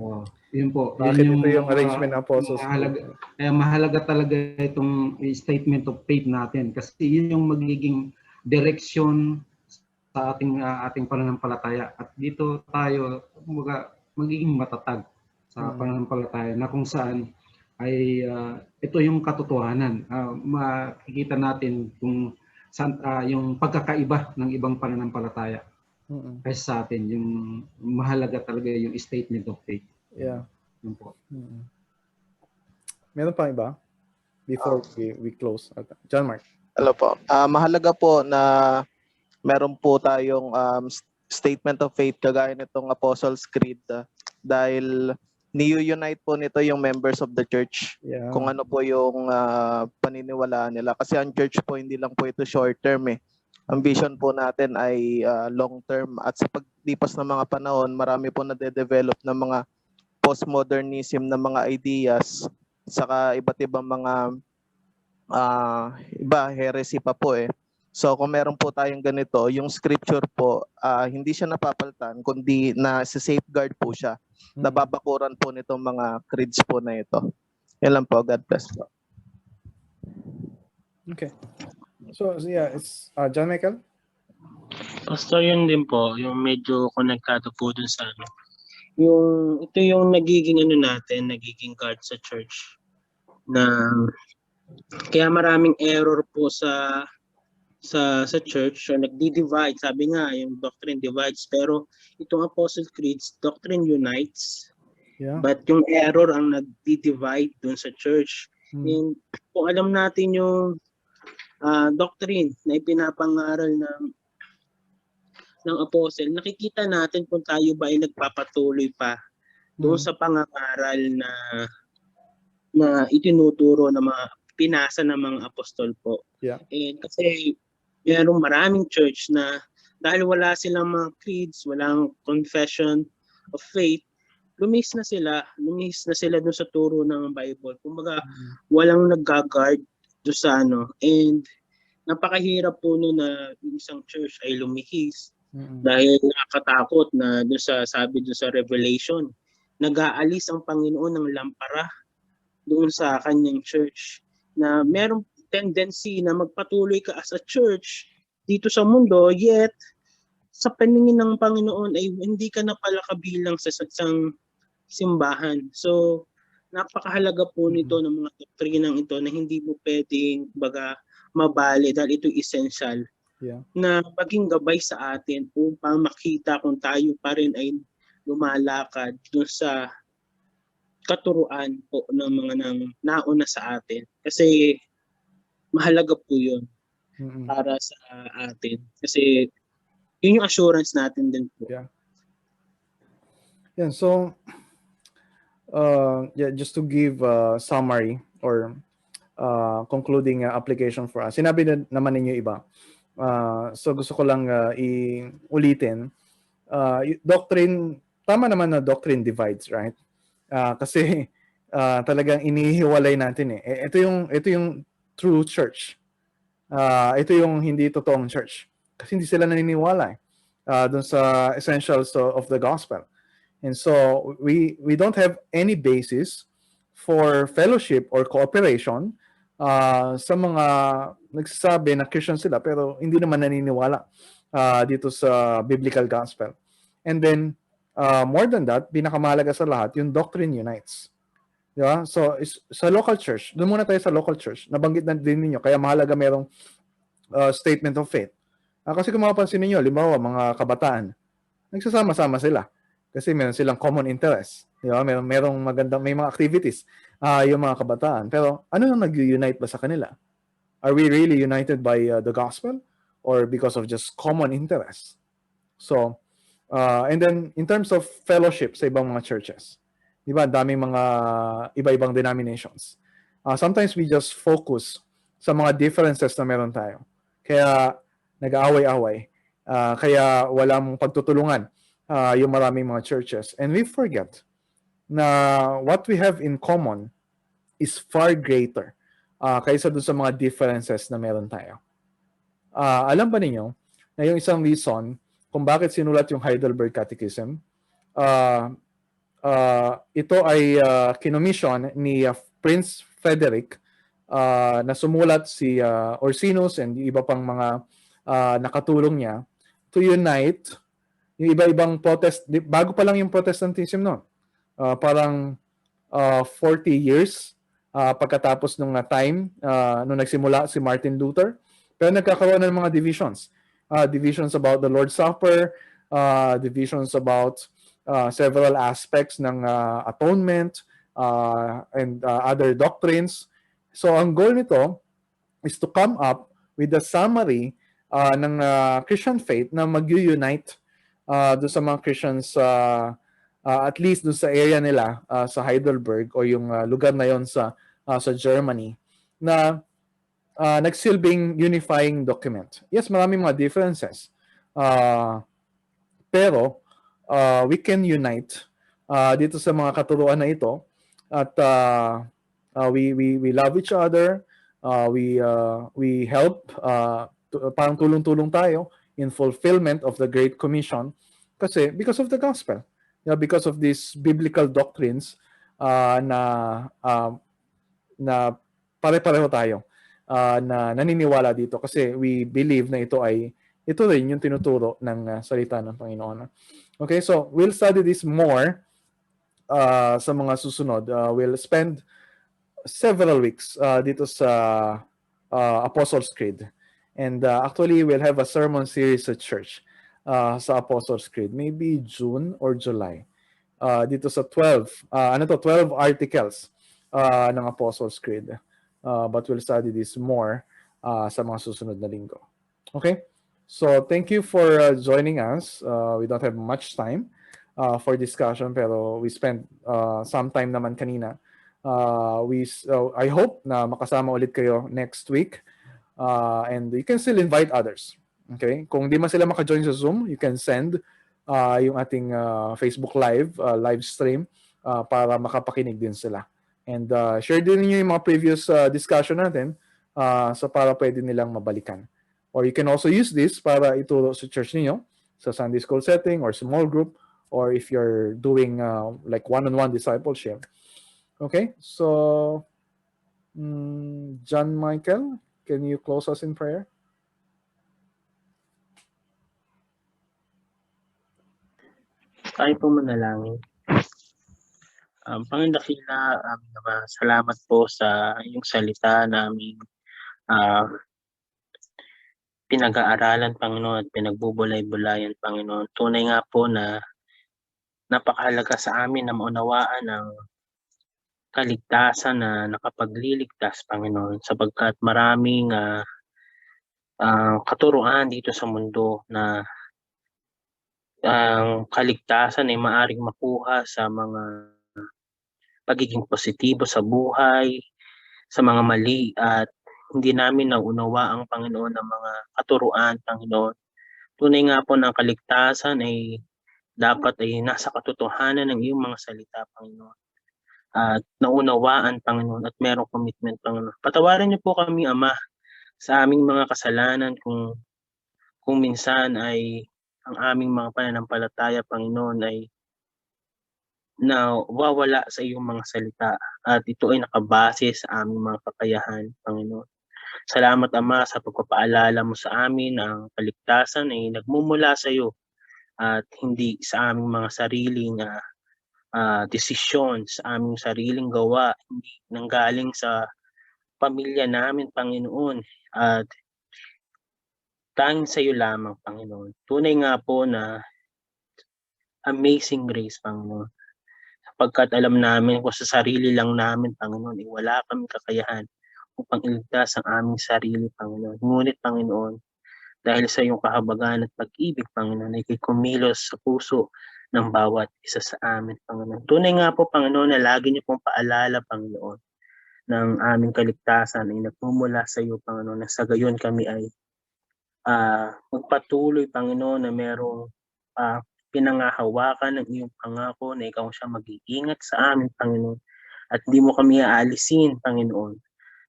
Yun po. Bakit ito yung arrangement ng Apostles? Kaya mahalaga talaga itong statement of faith natin kasi yun yung magiging direksyon sa ating pananampalataya. At dito tayo magiging matatag sa pananampalataya na kung saan ay ito yung katotohanan. Makikita natin kung saan, yung pagkakaiba ng ibang pananampalataya kaysa sa atin. Yung mahalaga talaga yung statement of faith. Yeah. Yun po. Meron pa iba? Before we close. John Mark. Hello po. Mahalaga po na meron po tayong statement of faith kagaya nitong Apostles' Creed dahil ni-unite po nito yung members of the church kung ano po yung paniniwalaan nila. Kasi ang church po hindi lang po ito short term Ang vision po natin ay long term at sa paglipas ng mga panahon, marami po na-develop ng mga postmodernism na mga ideas saka iba't ibang mga heresy pa po So kung meron po tayong ganito, yung scripture po, hindi siya napapalitan, kundi na safeguard po siya. Nababakuran po nitong mga creeds po na ito. Yan lang po. God bless po. Okay. So yeah, it's John Michael? Pastor, yun din po, yung medyo konektado po dun sa ito yung nagiging nagiging guard sa church. Na kaya maraming error po sa church, so nagdi-divide. Sabi nga, yung doctrine divides, pero itong Apostle Creeds, doctrine unites. But yung error ang nagdi-divide dun sa church. And kung alam natin yung doctrine na ipinapangaral ng Apostle, nakikita natin kung tayo ba ay nagpapatuloy pa doon sa pangangaral na itinuturo ng mga pinasa ng mga apostol po. And kasi mayroong maraming church na dahil wala silang mga creeds, walang confession of faith, lumihis na sila dun sa turo ng Bible. Kumbaga, walang nag-guard dun sa And napakahirap po na yung isang church ay lumihis dahil nakakatakot na dun sa sabi dun sa Revelation, nag-aalis ang Panginoon ng lampara doon sa kanyang church na merong tendency na magpatuloy ka as a church dito sa mundo, yet sa paningin ng Panginoon ay hindi ka na pala kabilang sa isang simbahan. So, napakahalaga po nito ng mga doktrinang ito na hindi mo pwedeng mabali dahil ito essential na maging gabay sa atin upang makita kung tayo pa rin ay lumalakad doon sa katuruan po ng mga nauna sa atin. Kasi mahalaga po yun para sa atin. Kasi yun yung assurance natin din po. Yeah, so yeah, just to give a summary or concluding application for us. Sinabi na naman ninyo iba. So gusto ko lang iulitin. Doctrine, tama naman na doctrine divides, right? Kasi talagang inihiwalay natin eh. Ito yung true church. Ito yung hindi totoong church. Kasi hindi sila naniniwala dun sa essentials of the gospel. And so we don't have any basis for fellowship or cooperation sa mga nagsasabi na Christian sila pero hindi naman naniniwala dito sa biblical gospel. And then more than that, pinakamahalaga sa lahat, yung doctrine unites. Diba? So sa local church, doon muna tayo sa local church. Nabanggit na din ninyo, kaya mahalaga merong statement of faith. Kasi kung mapapansin ninyo, limbawa mga kabataan, nagsasama-sama sila. Kasi meron silang common interest. Di ba? Merong magandang, may mga activities yung mga kabataan. Pero ano nang nag-unite ba sa kanila? Are we really united by the gospel? Or because of just common interest? So, and then in terms of fellowship sa ibang mga churches, di ba, daming mga iba-ibang denominations. Sometimes we just focus sa mga differences na meron tayo. Kaya nag-aaway-away. Kaya walang pagtutulungan yung maraming mga churches. And we forget na what we have in common is far greater kaysa dun sa mga differences na meron tayo. Alam ba ninyo na yung isang reason kung bakit sinulat yung Heidelberg Catechism, ito ay kinomission ni Prince Frederick na sumulat si Ursinus and iba pang mga nakatulong niya to unite yung iba-ibang protest, bago pa lang yung Protestantism noon. Parang 40 years pagkatapos nung time nung nagsimula si Martin Luther. Pero nagkakaroon ng mga divisions. Divisions about the Lord's Supper, divisions about several aspects ng atonement and other doctrines. So ang goal nito is to come up with a summary ng Christian faith na mag-unite doon sa mga Christians at least doon sa area nila sa Heidelberg o yung lugar na yon sa Germany na nagsilbing unifying document. Yes, maraming mga differences. Pero we can unite dito sa mga katuruan na ito at we love each other. We help parang tulong-tulong tayo in fulfillment of the Great Commission kasi because of the gospel. Because of these biblical doctrines na pare-pareho tayo na naniniwala dito kasi we believe na ito rin yung tinuturo ng salita ng Panginoon. Okay, so we'll study this more sa mga susunod. We'll spend several weeks dito sa Apostles' Creed. And actually, we'll have a sermon series at church sa Apostles' Creed. Maybe June or July. Dito sa 12 articles ng Apostles' Creed. But we'll study this more sa mga susunod na linggo. Okay? So, thank you for joining us. We don't have much time for discussion, pero we spent some time naman kanina. I hope na makasama ulit kayo next week. And you can still invite others. Okay? Kung di man sila maka-join sa Zoom, you can send yung ating Facebook live stream para makapakinig din sila. And share din niyo yung mga previous discussion natin so para pwede nilang mabalikan. Or you can also use this para ituro sa church niyo sa Sunday school setting or small group or if you're doing like one-on-one discipleship. Okay? So, John Michael, can you close us in prayer? Tayo po manalangin. Panginoon Dakila, salamat po sa iyong salita namin pinag-aaralan, Panginoon, at pinagbubulay-bulayan, Panginoon. Tunay nga po na napakahalaga sa amin na maunawaan ang kaligtasan na nakapagliligtas, Panginoon, sapagkat maraming katuruan dito sa mundo na ang kaligtasan ay maaring makuha sa mga pagiging positibo sa buhay, sa mga mali, at hindi namin nauunawa ang Panginoon ng mga katuruan, Panginoon. Tunay nga po ng kaligtasan ay dapat ay nasa katotohanan ng iyong mga salita, Panginoon. At naunawaan, Panginoon, at merong commitment, Panginoon. Patawarin niyo po kami, Ama, sa aming mga kasalanan kung minsan ay ang aming mga pananampalataya, Panginoon, ay nawawala sa iyong mga salita at ito ay nakabase sa aming mga kakayahan, Panginoon. Salamat, Ama, sa pagpapaalala mo sa amin na ang kaligtasan ay nagmumula sa iyo at hindi sa aming mga sariling desisyon, sa aming sariling gawa, hindi nanggaling sa pamilya namin, Panginoon, at tanging sa iyo lamang, Panginoon. Tunay nga po na amazing grace, Panginoon. Sapagkat alam namin kung sa sarili lang namin, Panginoon, wala kami kakayahan upang iligtas ang aming sarili, Panginoon. Ngunit, Panginoon, dahil sa iyong kahabagan at pag-ibig, Panginoon, ay kumilos sa puso ng bawat isa sa amin, Panginoon. Tunay nga po, Panginoon, na lagi niyo pong paalala, Panginoon, ng aming kaligtasan ay nagmumula sa iyo, Panginoon, na sa gayon kami ay magpatuloy, Panginoon, na merong pinangahawakan ng iyong pangako na ikaw siya mag-iingat sa amin, Panginoon. At di mo kami aalisin, Panginoon,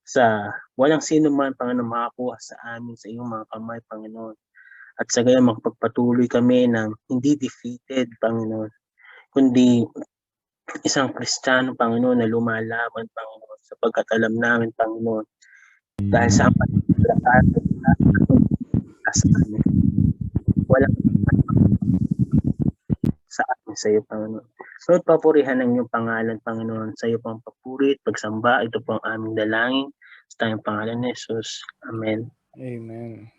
sa walang sino man, Panginoon, makakuha sa amin sa iyong mga kamay, Panginoon. At sa gayon, magpagpatuloy kami ng hindi defeated, Panginoon, kundi isang Kristiyano, Panginoon, na lumalaban, Panginoon, sapagkat alam namin, Panginoon, dahil sa pagkakaroon sa amin, walang sa amin sa iyo, Panginoon. So, papurihan ng iyong pangalan, Panginoon, sa iyo pang papuri at pagsamba. Ito po ang aming dalangin sa tayong pangalan ni Jesus. Amen. Amen.